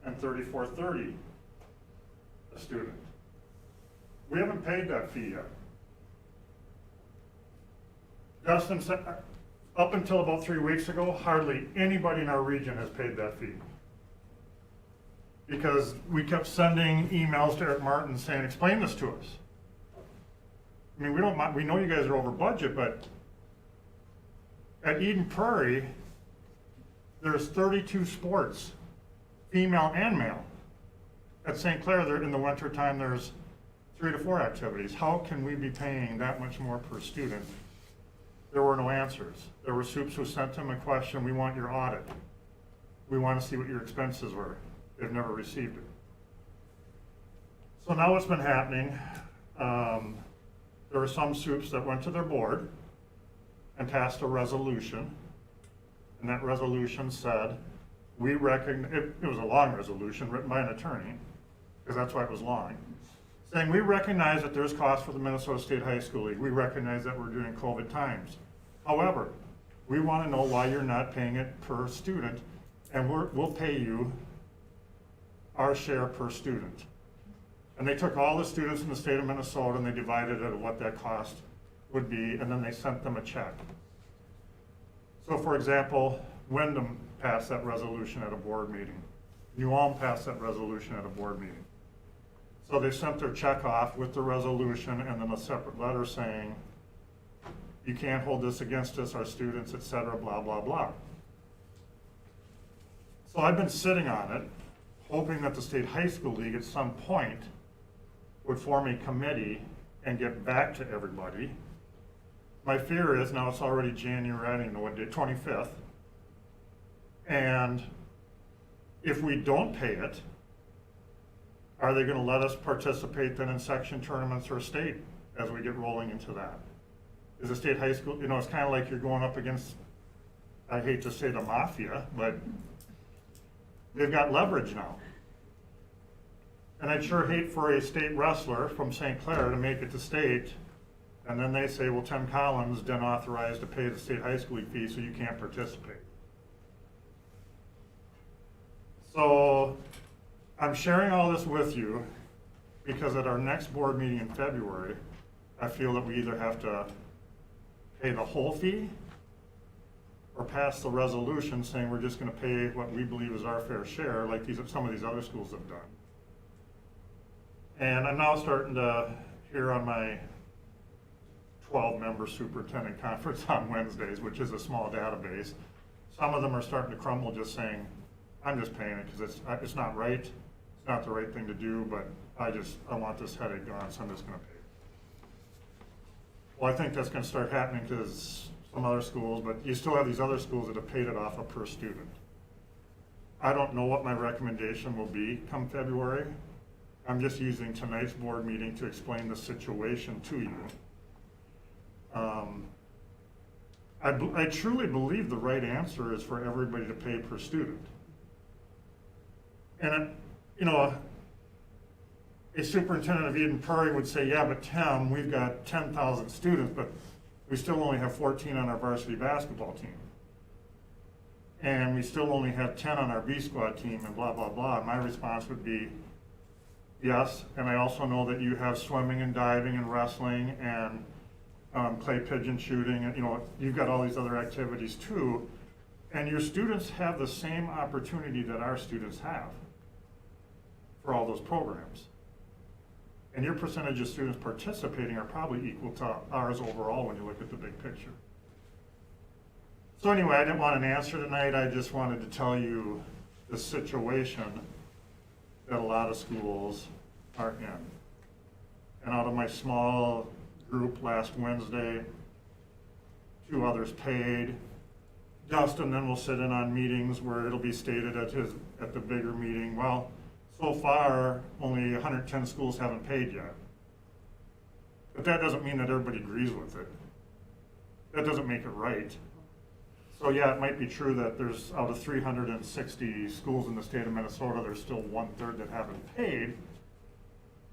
and $34.30 a student. We haven't paid that fee yet. Dustin said, up until about 3 weeks ago, hardly anybody in our region has paid that fee. Because we kept sending emails to Eric Martin saying, explain this to us. I mean, we don't mind, we know you guys are over budget, but at Eden Prairie, there's 32 sports, female and male. At St. Clair, there, in the wintertime, there's 3 to 4 activities. How can we be paying that much more per student? There were no answers. There were soups who sent him a question, we want your audit. We want to see what your expenses were. They've never received it. So now what's been happening, there were some soups that went to their board and passed a resolution. And that resolution said, we recognize, it was a long resolution written by an attorney, because that's why it was long, saying we recognize that there's costs for the Minnesota State High School League. We recognize that we're doing COVID times. However, we want to know why you're not paying it per student, and we'll pay you our share per student. And they took all the students in the state of Minnesota and they divided it at what that cost would be, and then they sent them a check. So for example, Wyndham passed that resolution at a board meeting. New Ulm passed that resolution at a board meeting. So they sent their check off with the resolution and then a separate letter saying, you can't hold this against us, our students, et cetera, blah, blah, blah. So I've been sitting on it, hoping that the State High School League at some point would form a committee and get back to everybody. My fear is, now it's already January, I don't even know what day, 25th. And if we don't pay it, are they gonna let us participate then in section tournaments or state as we get rolling into that? Is the state high school, you know, it's kind of like you're going up against, I hate to say the mafia, but they've got leverage now. And I'd sure hate for a state wrestler from St. Clair to make it to state, and then they say, well, Tim Collins didn't authorize to pay the state high school fee, so you can't participate. So I'm sharing all this with you because at our next board meeting in February, I feel that we either have to pay the whole fee or pass the resolution saying we're just gonna pay what we believe is our fair share, like some of these other schools have done. And I'm now starting to hear on my 12-member superintendent conference on Wednesdays, which is a small database, some of them are starting to crumble just saying, I'm just paying it because it's not right, it's not the right thing to do, but I want this headache gone, so I'm just gonna pay it. Well, I think that's gonna start happening because some other schools, but you still have these other schools that have paid it off a per student. I don't know what my recommendation will be come February. I'm just using tonight's board meeting to explain the situation to you. I truly believe the right answer is for everybody to pay per student. And, you know, a superintendent of Eden Prairie would say, yeah, but Tim, we've got 10,000 students, but we still only have 14 on our varsity basketball team. And we still only have 10 on our B squad team and blah, blah, blah. My response would be, yes, and I also know that you have swimming and diving and wrestling and clay pigeon shooting, and, you know, you've got all these other activities too. And your students have the same opportunity that our students have for all those programs. And your percentage of students participating are probably equal to ours overall when you look at the big picture. So anyway, I didn't want an answer tonight. I just wanted to tell you the situation that a lot of schools are in. And out of my small group last Wednesday, 2 others paid. Dustin then will sit in on meetings where it'll be stated at the bigger meeting, well, so far, only 110 schools haven't paid yet. But that doesn't mean that everybody agrees with it. That doesn't make it right. So yeah, it might be true that there's, out of 360 schools in the state of Minnesota, there's still 1/3 that haven't paid.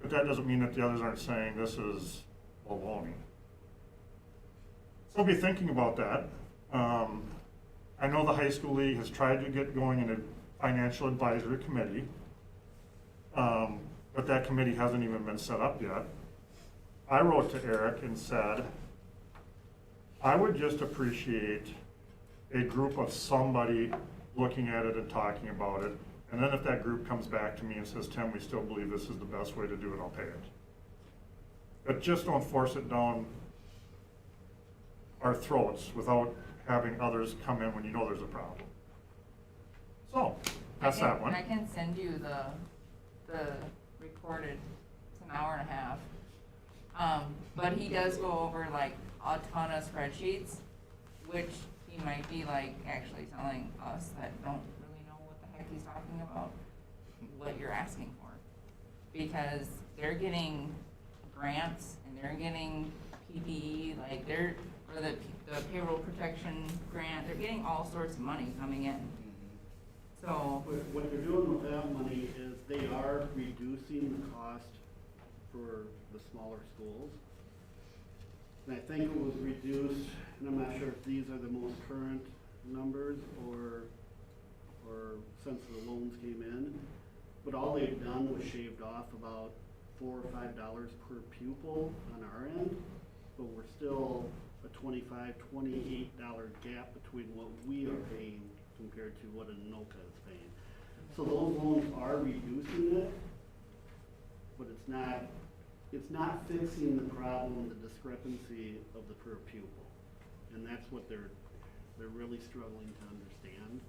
But that doesn't mean that the others aren't saying this is baloney. So be thinking about that. I know the high school league has tried to get going in a financial advisory committee. But that committee hasn't even been set up yet. I wrote to Eric and said, I would just appreciate a group of somebody looking at it and talking about it. And then if that group comes back to me and says, Tim, we still believe this is the best way to do it, I'll pay it. But just don't force it down our throats without having others come in when you know there's a problem. So, that's that one. I can send you the recorded, it's an hour and a half. But he does go over like a ton of spreadsheets, which he might be like actually telling us that don't really know what the heck he's talking about, what you're asking for. Because they're getting grants and they're getting PPE, like they're, for the payroll protection grant, they're getting all sorts of money coming in. So. What they're doing with that money is they are reducing the cost for the smaller schools. And I think it was reduced, and I'm not sure if these are the most current numbers or since the loans came in, but all they've done was shaved off about $4 or $5 per pupil on our end, but we're still a $25, $28 gap between what we are paying compared to what Anoka is paying. So those loans are reducing it, but it's not fixing the problem, the discrepancy of the per pupil. And that's what they're really struggling to understand.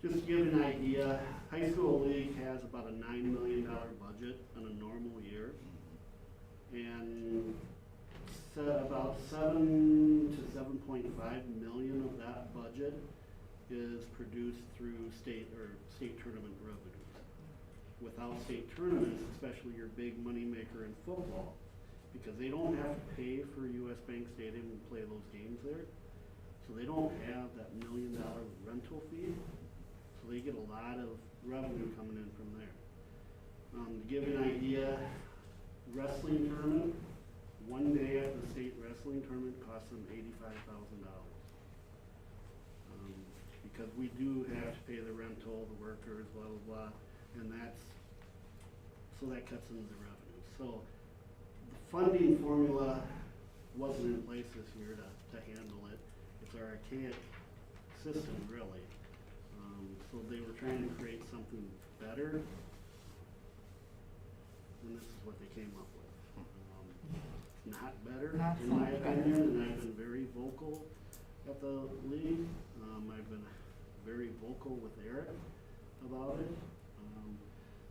Just to give an idea, high school league has about a $9 million budget on a normal year. And about 7 to 7.5 million of that budget is produced through state tournament revenues. Without state tournaments, especially your big moneymaker in football, because they don't have to pay for US Bank Stadium and play those games there, so they don't have that $1 million rental fee, so they get a lot of revenue coming in from there. To give you an idea, wrestling tournament, one day at the state wrestling tournament costs them $85,000. Because we do have to pay the rental, the workers, blah, blah, blah, and that cuts into the revenue. So the funding formula wasn't in place this year to handle it. It's our archaic system, really. So they were trying to create something better, and this is what they came up with. Not better, in my opinion, and I've been very vocal at the league. I've been very vocal with Eric about it.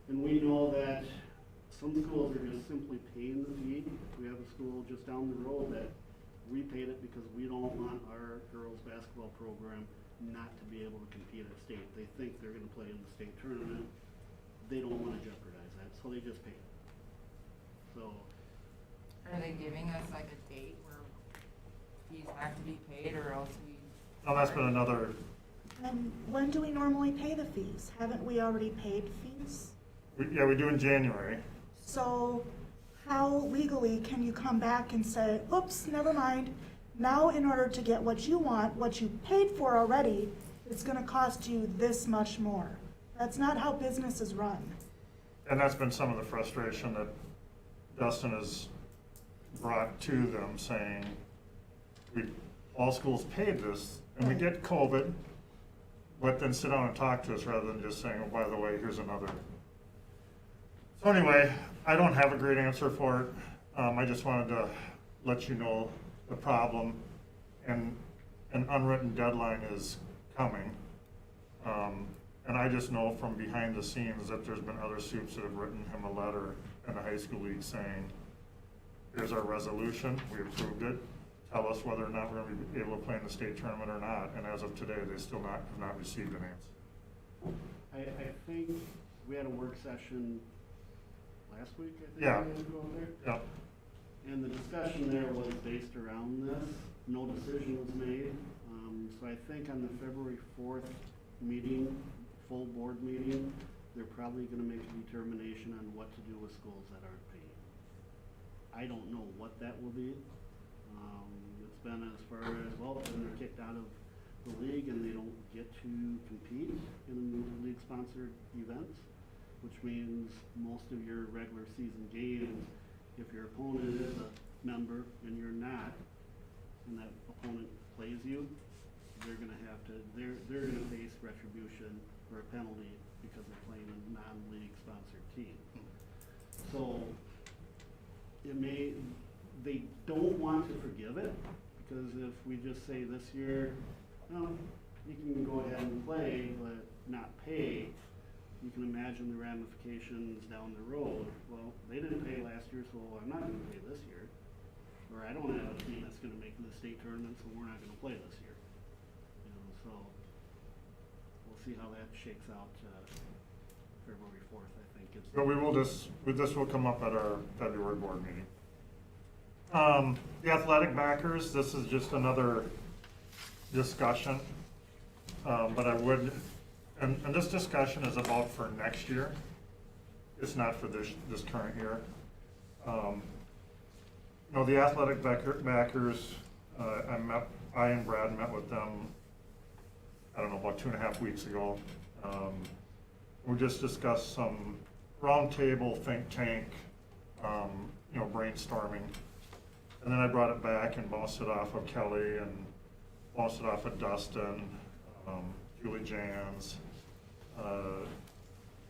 And we know that some schools are just simply paying the fee. We have a school just down the road that we paid it because we don't want our girls' basketball program not to be able to compete at state. They think they're going to play in the state tournament. They don't want to jeopardize that, so they just pay it. So. Are they giving us like a date where fees have to be paid or else we? No, that's been another, And when do we normally pay the fees? Haven't we already paid fees? yeah, we do in January. So how legally can you come back and say, oops, never mind. Now in order to get what you want, what you paid for already, it's gonna cost you this much more. That's not how business is run. And that's been some of the frustration that Dustin has brought to them, saying, all schools paid this, and we get COVID, but then sit down and talk to us rather than just saying, oh, by the way, here's another. So anyway, I don't have a great answer for it. I just wanted to let you know the problem, and an unwritten deadline is coming. And I just know from behind the scenes that there's been other soups that have written him a letter in the high school league saying, here's our resolution, we approved it, tell us whether or not we're going to be able to play in the state tournament or not. And as of today, they still have not received an answer. I think we had a work session last week, I think. Yeah. We had to go over there. Yep. And the discussion there was based around this. No decision was made. So I think on the February 4th meeting, full board meeting, they're probably gonna make a determination on what to do with schools that aren't paying. I don't know what that will be. It's been as far as, well, then they're kicked out of the league and they don't get to compete in league-sponsored events, which means most of your regular season games, if your opponent is a member and you're not, and that opponent plays you, they're gonna have to, they're gonna face retribution or a penalty because they're playing a non-league sponsored team. So, they don't want to forgive it, because if we just say this year, no, you can go ahead and play, but not pay, you can imagine the ramifications down the road. Well, they didn't pay last year, so I'm not gonna pay this year. Or I don't have a team that's gonna make the state tournament, so we're not gonna play this year. You know, so we'll see how that shakes out, February 4th, I think. But this will come up at our February board meeting. The athletic backers, this is just another discussion, but I would, and this discussion is about for next year. It's not for this current year. The athletic backers, I and Brad met with them, I don't know, about 2.5 weeks ago. We just discussed some roundtable think tank, brainstorming. And then I brought it back and bounced it off of Kelly and bounced it off of Dustin, Julie Jans.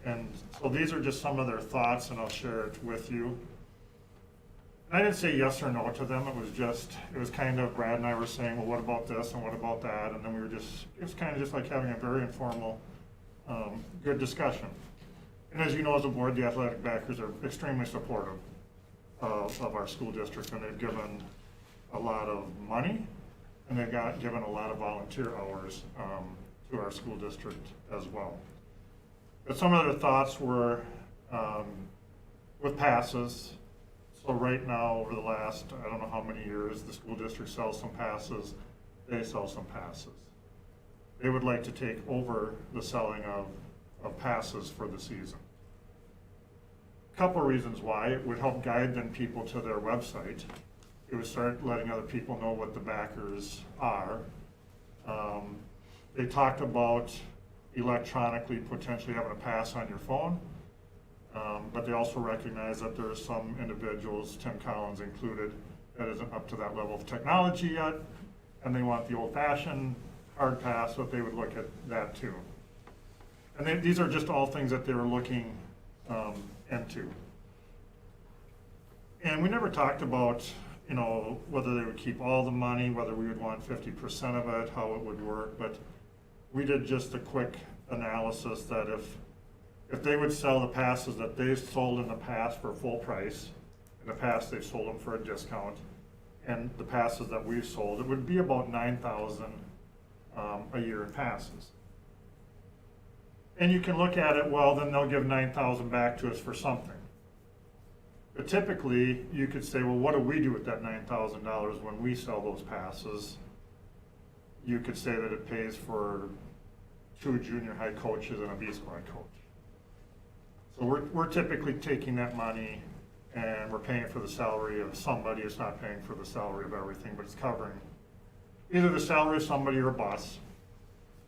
And so these are just some of their thoughts, and I'll share it with you. And I didn't say yes or no to them. It was kind of, Brad and I were saying, well, what about this and what about that? And then it was kind of just like having a very informal, good discussion. And as you know, as a board, the athletic backers are extremely supportive of our school district, and they've given a lot of money, and they've given a lot of volunteer hours to our school district as well. But some of their thoughts were with passes. So right now, over the last, I don't know how many years, the school district sells some passes, they sell some passes. They would like to take over the selling of passes for the season. Couple reasons why. It would help guide then people to their website. It would start letting other people know what the backers are. They talked about electronically potentially having a pass on your phone, but they also recognize that there are some individuals, Tim Collins included, that isn't up to that level of technology yet, and they want the old-fashioned hard pass, but they would look at that too. And these are just all things that they were looking into. And we never talked about, whether they would keep all the money, whether we would want 50% of it, how it would work, but we did just a quick analysis that if they would sell the passes that they've sold in the past for full price, in the past they've sold them for a discount, and the passes that we've sold, it would be about $9,000 a year in passes. And you can look at it, well, then they'll give $9,000 back to us for something. But typically, you could say, well, what do we do with that $9,000 when we sell those passes? You could say that it pays for 2 junior high coaches and a B squad coach. So we're typically taking that money and we're paying for the salary of somebody. It's not paying for the salary of everything, but it's covering either the salary of somebody or a bus.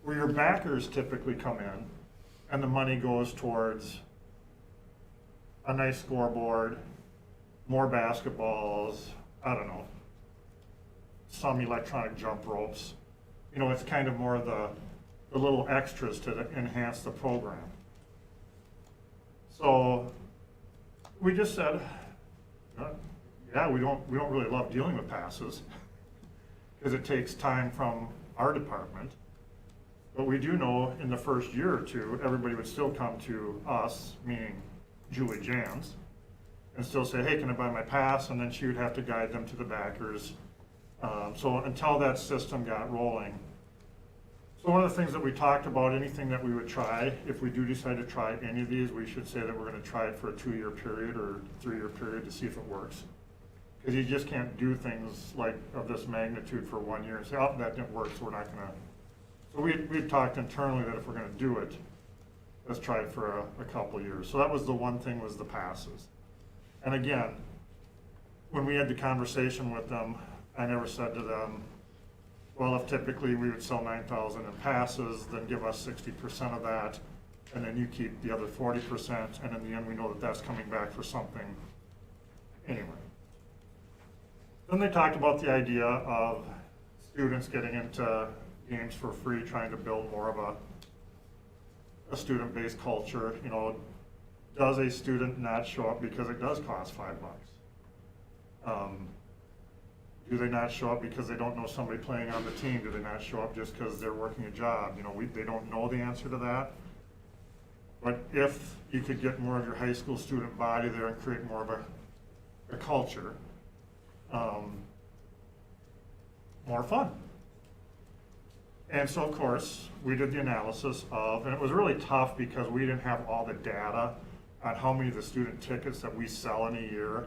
Where your backers typically come in and the money goes towards a nice scoreboard, more basketballs, I don't know, some electronic jump ropes. You know, it's kind of more the little extras to enhance the program. So we just said, yeah, we don't really love dealing with passes because it takes time from our department. But we do know in the first year or two, everybody would still come to us, meaning Julie Jans, and still say, hey, can I buy my pass? And then she would have to guide them to the backers. So until that system got rolling. So one of the things that we talked about, anything that we would try, if we do decide to try any of these, we should say that we're going to try it for a 2-year period or 3-year period to see if it works. Because you just can't do things like of this magnitude for 1 year and say, oh, that didn't work, so we're not going to. So we talked internally that if we're going to do it, let's try it for a couple of years. So that was the one thing, was the passes. And again, when we had the conversation with them, I never said to them, well, if typically we would sell 9,000 in passes, then give us 60% of that, and then you keep the other 40%, and in the end we know that that's coming back for something anyway. Then they talked about the idea of students getting into games for free, trying to build more of a student-based culture. You know, does a student not show up because it does cost $5? Do they not show up because they don't know somebody playing on the team? Do they not show up just because they're working a job? You know, they don't know the answer to that. But if you could get more of your high school student body there and create more of a culture, more fun. And so, of course, we did the analysis of, and it was really tough because we didn't have all the data on how many of the student tickets that we sell in a year,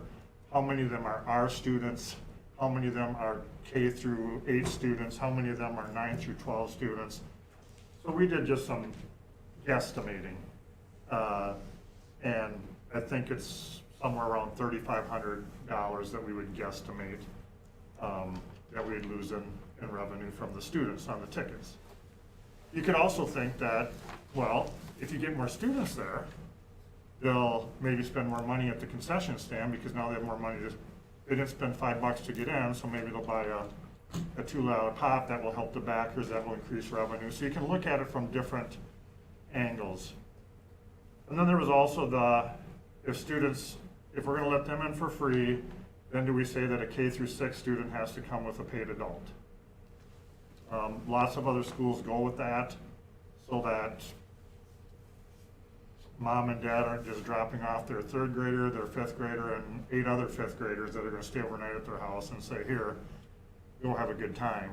how many of them are our students, how many of them are K through 8 students, how many of them are 9 through 12 students. So we did just some guesstimating. And I think it's somewhere around $3,500 that we would guesstimate that we'd lose in revenue from the students on the tickets. You could also think that, well, if you get more students there, they'll maybe spend more money at the concession stand because now they have more money. They didn't spend $5 to get in, so maybe they'll buy a $2 pop that will help the backers, that will increase revenue. So you can look at it from different angles. And then there was also if we're going to let them in for free, then do we say that a K through 6 student has to come with a paid adult? Lots of other schools go with that so that mom and dad aren't just dropping off their 3rd grader, their 5th grader, and 8 other 5th graders that are going to stay overnight at their house and say, here, go have a good time.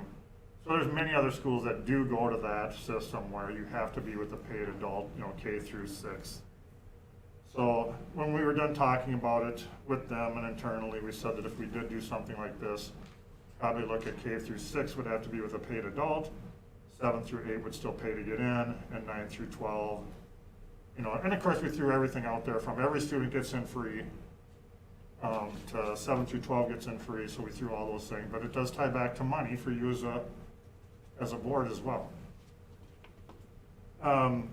So there's many other schools that do go to that system where you have to be with a paid adult, you know, K through 6. So when we were done talking about it with them and internally, we said that if we did do something like this, probably look at K through 6 would have to be with a paid adult, 7 through 8 would still pay to get in, and 9 through 12, you know, and of course we threw everything out there from every student gets in free to 7 through 12 gets in free, so we threw all those things, but it does tie back to money for you as a board as well. And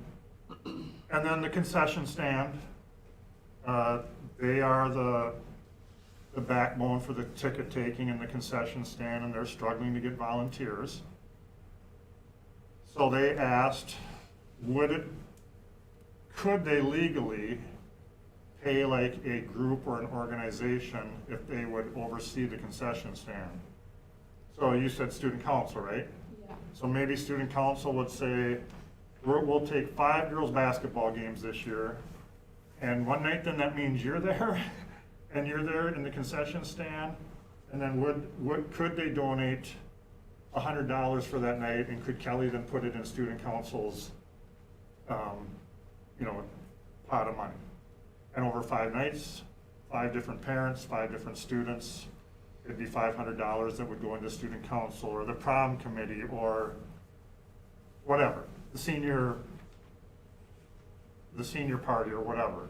then the concession stand, they are the backbone for the ticket taking and the concession stand, and they're struggling to get volunteers. So they asked, could they legally pay like a group or an organization if they would oversee the concession stand? So you said student council, right? Yeah. So maybe student council would say, we'll take 5 girls basketball games this year, and one night then that means you're there, and you're there in the concession stand, and then could they donate $100 for that night, and could Kelly then put it in student council's pot of money? And over 5 nights, 5 different parents, 5 different students. It'd be $500 that would go into student council or the prom committee or whatever, the senior party or whatever.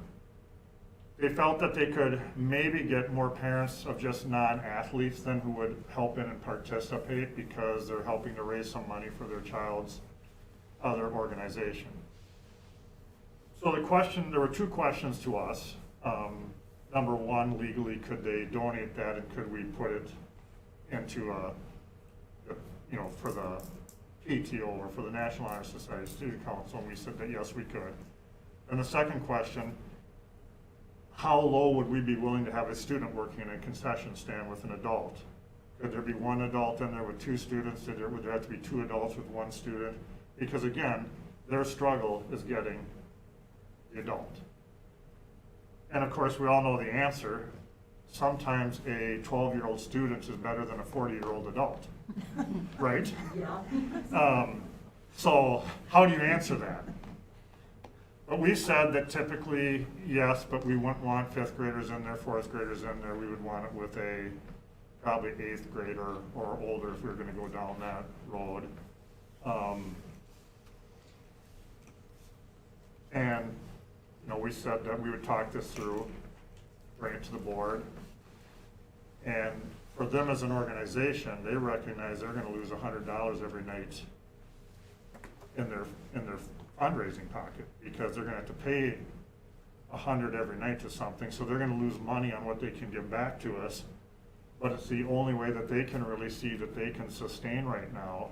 They felt that they could maybe get more parents of just non-athletes then who would help in and participate because they're helping to raise some money for their child's other organization. So there were 2 questions to us. Number 1, legally, could they donate that and could we put it into for the PTO or for the National Honor Society Student Council? And we said that yes, we could. And the second question, how low would we be willing to have a student working in a concession stand with an adult? Could there be 1 adult in there with 2 students? Would there have to be 2 adults with 1 student? Because again, their struggle is getting the adult. And of course, we all know the answer. Sometimes a 12-year-old student is better than a 40-year-old adult, right? Yeah. So how do you answer that? But we said that typically, yes, but we wouldn't want 5th graders in there, 4th graders in there. We would want it with a probably 8th grader or older if we were going to go down that road. And we said that we would talk this through, bring it to the board. And for them as an organization, they recognize they're going to lose $100 every night in their fundraising pocket because they're going to have to pay $100 every night to something. So they're going to lose money on what they can give back to us. But it's the only way that they can really see that they can sustain right now.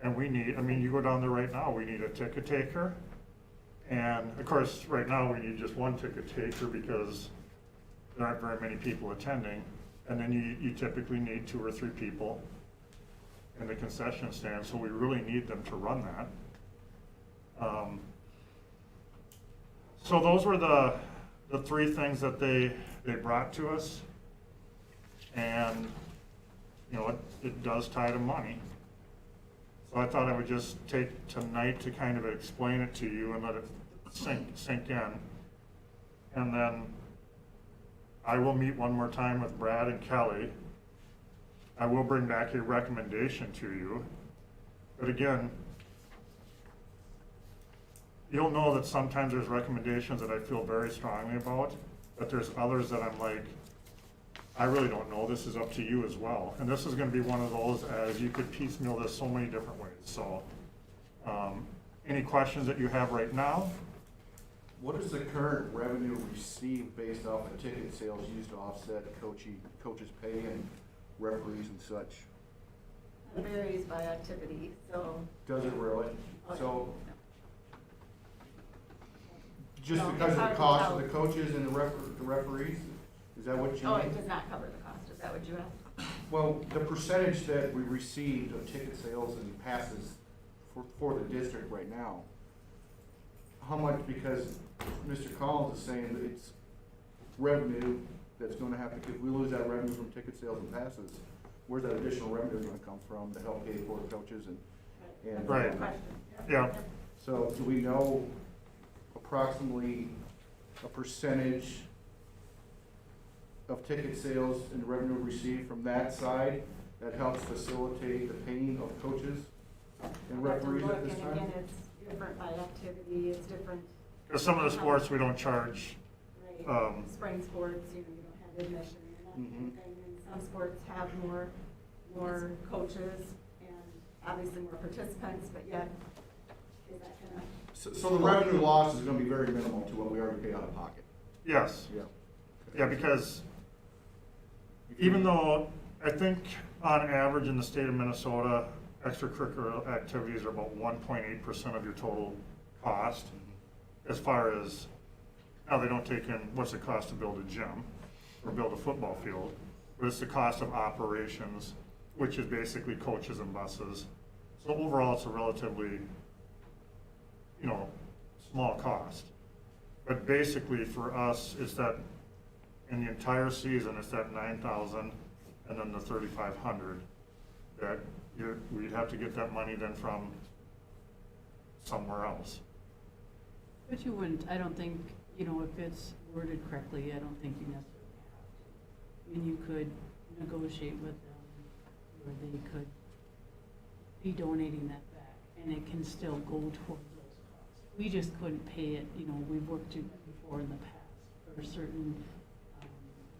And we need, you go down there right now, we need a ticket taker. And of course, right now we need just 1 ticket taker because there aren't very many people attending. And then you typically need 2 or 3 people in the concession stand, so we really need them to run that. So those were the 3 things that they brought to us. And, it does tie to money. So I thought I would just take tonight to kind of explain it to you and let it sink in. And then I will meet one more time with Brad and Kelly. I will bring back a recommendation to you. But again, you'll know that sometimes there's recommendations that I feel very strongly about, but there's others that I'm like, I really don't know, this is up to you as well. And this is gonna be one of those as you could piecemeal this so many different ways. So, any questions that you have right now? What is the current revenue received based off of ticket sales used to offset coaches' pay and referees and such? It varies by activity, so. Does it really? Oh, So, no. just No, because of it's the hard to cost tell. of the coaches and the referees? Is that what you Oh, mean? it does not cover the cost, is that what you asked? Well, the percentage that we received of ticket sales and passes for the district right now, how much, because Mr. Collins is saying that it's revenue that's gonna have to, if we lose that revenue from ticket sales and passes, where's that additional revenue gonna come from to help pay for the coaches and? That's a Right. good question. Yeah. So do we know approximately a percentage of ticket sales and revenue received from that side that helps facilitate the paying of coaches and We'll have to referees look, at this and time? again, it's different by activity, it's different. Because some of the sports we don't charge. Right. Spring sports, you don't have admission or that kind of thing, and some sports have more coaches and obviously more participants, but yet, is that gonna? So the revenue loss is gonna be very minimal to what we already pay out of pocket? Yes. Yeah. Yeah, because even though I think on average in the state of Minnesota, extracurricular activities are about 1.8% of your total cost. As far as, now they don't take in what's the cost to build a gym or build a football field, but it's the cost of operations, which is basically coaches and buses. So overall, it's a relatively, small cost. But basically for us, it's that in the entire season, it's that 9,000 and then the 3,500 that we'd have to get that money then from somewhere else. But you wouldn't, I don't think you know, if it's worded correctly, I don't think you necessarily have to. I mean, you could negotiate with them where they could be donating that back, and it can still go towards those costs. We just couldn't pay it, you know, we've worked it before in the past for certain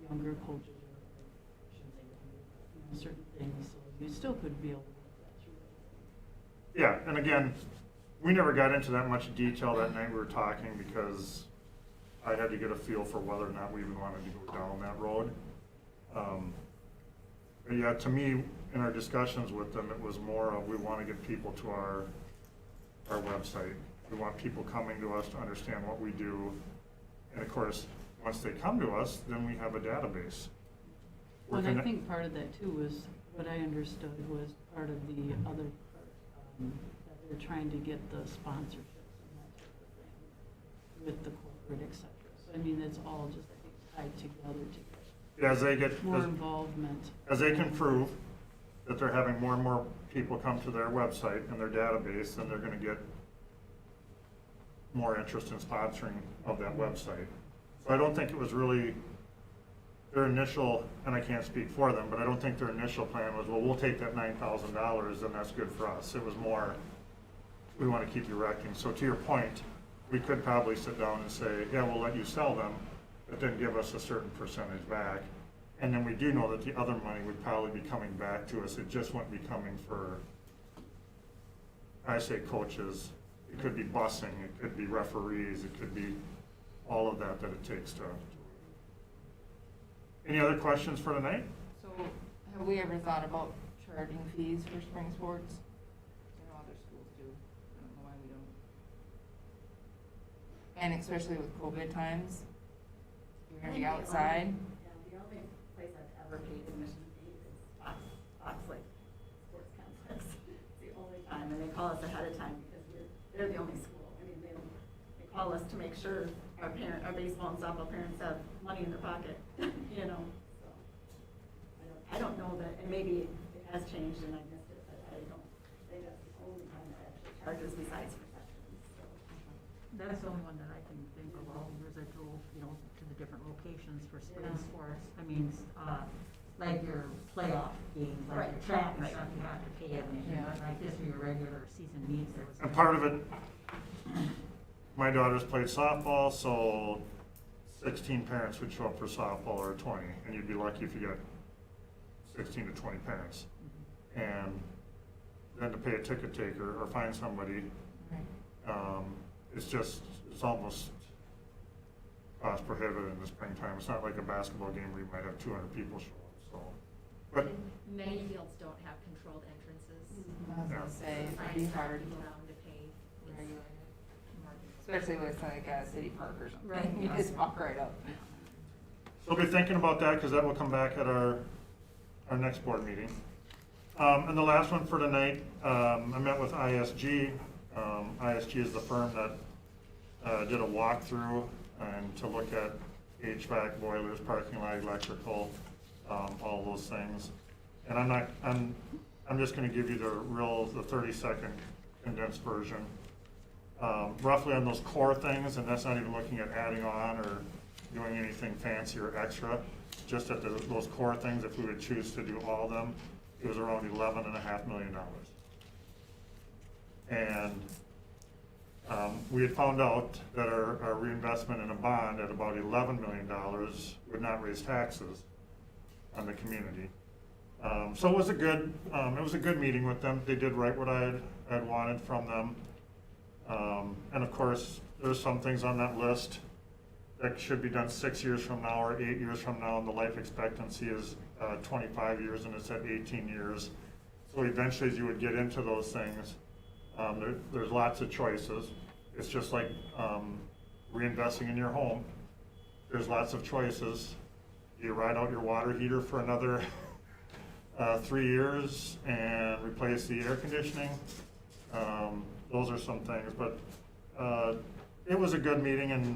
younger coaches or I shouldn't say younger, but, you know, certain things, so you still could be able to work that through. Yeah, and again, we never got into that much detail that night we were talking because I had to get a feel for whether or not we even wanted to go down that road. But yeah, to me, in our discussions with them, it was more of we want to get people to our website. We want people coming to us to understand what we do. And of course, once they come to us, then we have a database. Well, and I think part of that too was, what I understood was part of the other part, that they're trying to get the sponsorships and that type of thing with the corporate, et cetera. So I mean, it's all just, I think, tied together to get Yeah, as they get more involvement. As they can prove that they're having more and more people come to their website and their database, then they're going to get more interest in sponsoring of that website. So I don't think it was really their initial, and I can't speak for them, but I don't think their initial plan was, well, we'll take that $9,000 and that's good for us. It was more, we want to keep you erecting. So to your point, we could probably sit down and say, yeah, we'll let you sell them, but then give us a certain percentage back. And then we do know that the other money would probably be coming back to us. It just wouldn't be coming for, I say coaches, it could be busing, it could be referees, it could be all of that it takes to. Any other questions for tonight? So have we ever thought about charging fees for spring sports? I know other schools do. I don't know why we don't. And especially with COVID times, you're gonna be outside. The only place I've ever paid admission fee is Fox Lake Sports Complex. It's the only time, and they call us ahead of time because they're the only school. I mean, they call us to make sure our baseball and softball parents have money in their pocket, you know, so. I don't know that, and maybe it has changed and I missed it, but I don't think that's the only time that actually charges besides for sessions, so. That's the only one that I can think of, all the years I drove, you know, to the different locations for spring Yeah. sports. I mean, like your playoff games, like your track and stuff, you have to pay admission, but like this for your regular season meets, there was. And part of it, my daughters played softball, so 16 parents would show up for softball or 20, and you'd be lucky if you got 16 to 20 parents. And then to pay a ticket taker or find somebody, it's almost cost prohibitive in the springtime. It's not like a basketball game where you might have 200 people show up, so. But Many fields don't have controlled entrances. I was gonna say, it'd be hard, People down to pay. regular, especially with like a city park or something. Right. You just walk right up. So we'll be thinking about that because that will come back at our next board meeting. And the last one for tonight, I met with ISG. ISG is the firm that did a walkthrough and to look at HVAC, boilers, parking lot, electrical, all those things. And I'm just going to give you the 30-second condensed version. Roughly on those core things, and that's not even looking at adding on or doing anything fancy or extra, just at those core things, if we would choose to do all of them, it was around $11.5 million. And we had found out that our reinvestment in a bond at about $11 million would not raise taxes on the community. So it was a good meeting with them. They did right what I had wanted from them. And of course, there's some things on that list that should be done 6 years from now or 8 years from now, and the life expectancy is 25 years and it's at 18 years. So eventually, as you would get into those things, there's lots of choices. It's just like reinvesting in your home. There's lots of choices. You ride out your water heater for another 3 years and replace the air conditioning. Those are some things, but it was a good meeting, and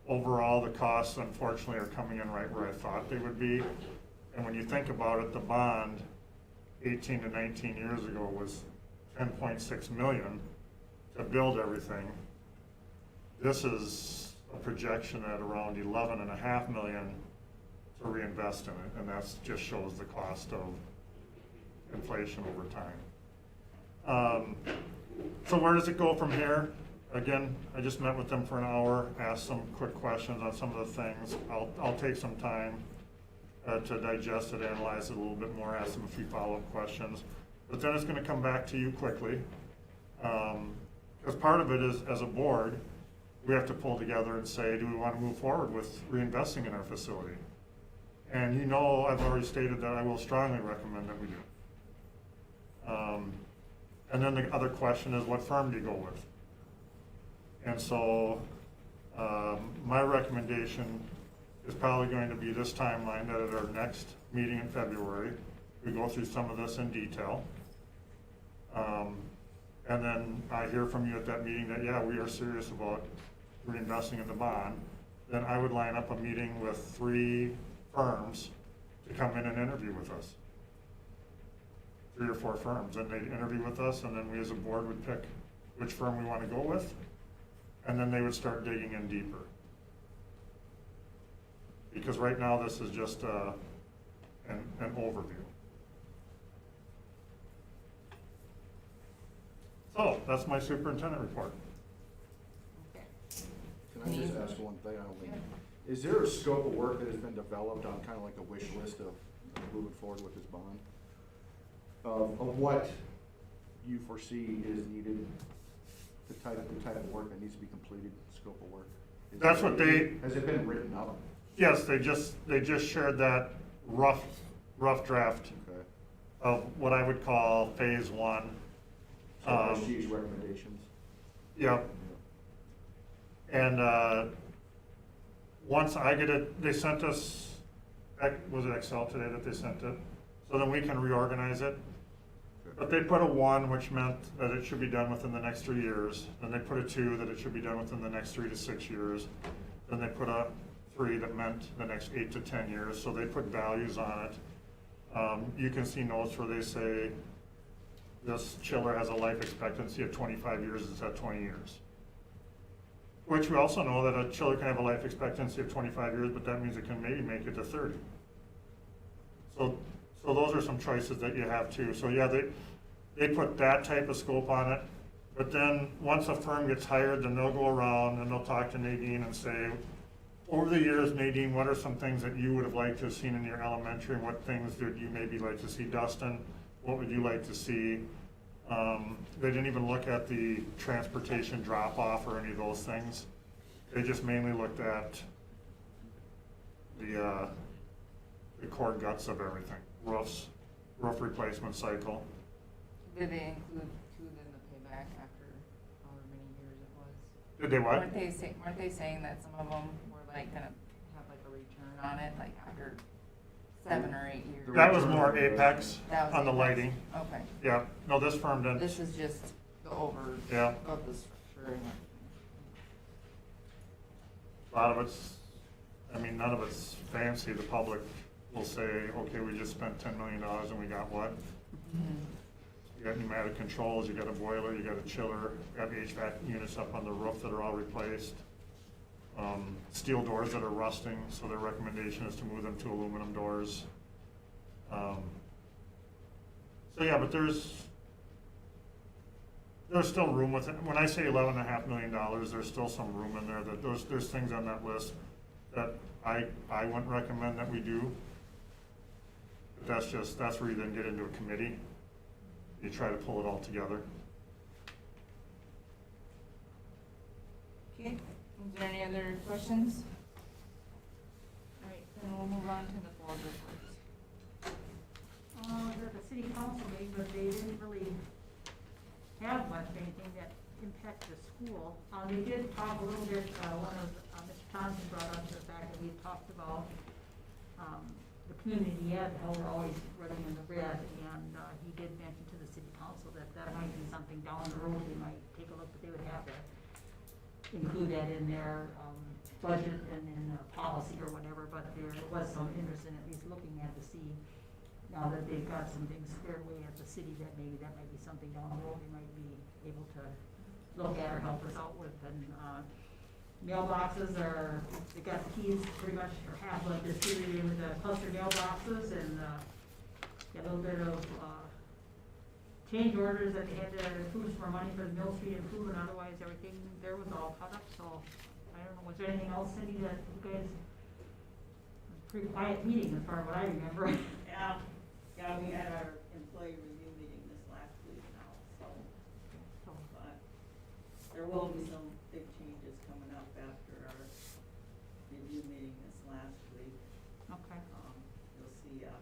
overall the costs unfortunately are coming in right where I thought they would be. And when you think about it, the bond 18 to 19 years ago was $10.6 million to build everything. This is a projection at around 11.5 million to reinvest in it, and that just shows the cost of inflation over time. So where does it go from here? Again, I just met with them for an hour, asked some quick questions on some of the things. I'll take some time to digest it, analyze it a little bit more, ask them a few follow-up questions. But then it's gonna come back to you quickly. Because part of it is, as a board, we have to pull together and say, do we want to move forward with reinvesting in our facility? And you know, I've already stated that I will strongly recommend that we do. And then the other question is, what firm do you go with? And so, my recommendation is probably going to be this timeline, that at our next meeting in February, we go through some of this in detail. And then I hear from you at that meeting that, yeah, we are serious about reinvesting in the bond. Then I would line up a meeting with 3 firms to come in and interview with us. 3 or 4 firms, and they'd interview with us, and then we as a board would pick which firm we want to go with, and then they would start digging in deeper. Because right now, this is just an overview. So, that's my superintendent report. Can I just ask one thing, Eileen? Is there a scope of work that has been developed on kind of like a wish list of moving forward with this bond? Of what you foresee is needed, the type of work that needs to be completed, scope of work? That's what they. Has it been written up? Yes, they just shared that rough draft Okay. of what I would call phase 1. So RSG's recommendations? Yep. And once I get it, they sent us, was it Excel today that they sent it? So then we can reorganize it. But they put a 1, which meant that it should be done within the next 3 years. Then they put a 2, that it should be done within the next 3 to 6 years. Then they put a 3, that meant the next 8 to 10 years. So they put values on it. You can see notes where they say this chiller has a life expectancy of 25 years, it's at 20 years. Which we also know that a chiller can have a life expectancy of 25 years, but that means it can maybe make it to 30. So those are some choices that you have too. So yeah, they put that type of scope on it. But then once a firm gets hired, then they'll go around and they'll talk to Nadine and say, over the years, Nadine, what are some things that you would have liked to have seen in your elementary? And what things did you maybe like to see? Dustin, what would you like to see? They didn't even look at the transportation drop-off or any of those things. They just mainly looked at the core guts of everything. Roof replacement cycle. Did they include too then the payback after however many years it was? Did they what? Weren't they saying that some of them were like gonna have like a return on it, like after 7 or 8 years? That was more Apex That was on the Apex. lighting. Okay. Yeah, no, this firm didn't. This is just the over Yeah. of the structure and everything. A lot of it's, I mean, none of it's fancy. The public will say, okay, we just spent $10 million and we got what? You got pneumatic controls, you got a boiler, you got a chiller, you got HVAC units up on the roof that are all replaced. Steel doors that are rusting, so their recommendation is to move them to aluminum doors. So yeah, but there's still room with it. When I say $11.5 million, there's still some room in there that there's things on that list that I wouldn't recommend that we do. But that's where you then get into a committee. You try to pull it all together. Okay, is there any other questions? All right, then we'll move on to the board reports. I was at the city council meeting, but they didn't really have much of anything that impacted the school. They did talk a little bit, one of Mr. Thompson brought up the fact that we talked about the community ed, how we're always running in the red, and he did mention to the city council that that might be something down the road they might take a look, but they would have to include that in their budget and in policy or whatever, but there was some interest in at least looking at to see, now that they've got some things squared away at the city, that maybe that might be something down the road they might be able to look at or help us out with. And mailboxes are, they got the keys pretty much, or half like distributed with the cluster mailboxes, and, got a little bit of, change orders that they had to include some more money for the Mill Street improvement, otherwise everything there was all caught up, so, I don't know, was there anything else, Cindy, that you guys, pretty quiet meeting as far as what I remember. Yeah, yeah, we had our employee review meeting this last week now, so, but there will be some big changes coming up after our review meeting this last week. Okay. You'll see a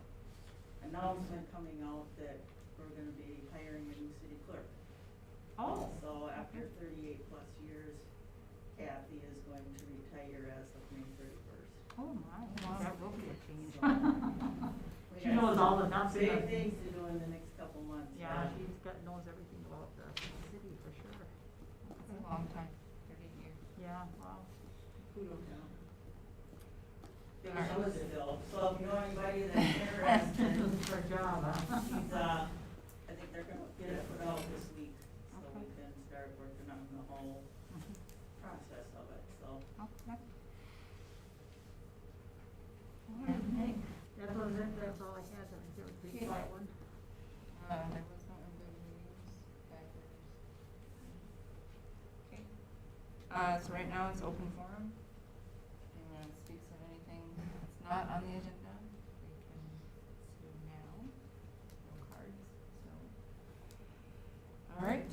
announcement coming out that we're gonna be hiring a new city clerk. Oh. So after 38 plus years, Kathy is going to retire as of May 31st. Oh my, that will be a change. So, we She got knows some all the nuts and big the- things to do in the next couple months. Yeah, she's got, knows everything about the city for sure. It's a long time, 38 years. Yeah, wow. Kudos. Big shoes to fill. So if you know anybody that's interested, For a job, huh? she's, I think they're gonna get it put out this week, so we Okay. can start working on the whole process of it, so. Okay. All right, that was it, that's all I had, there was a pretty quiet one. There was no employee reviews, backwards. Okay. So right now it's open forum. Anyone speaks of anything that's not on the agenda, they can do now. No cards, so. All right,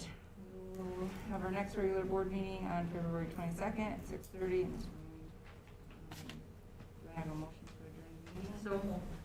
we'll have our next regular board meeting on February 22nd at 6:30 in this room. Do I have a motion to adjourn the meeting? So moved.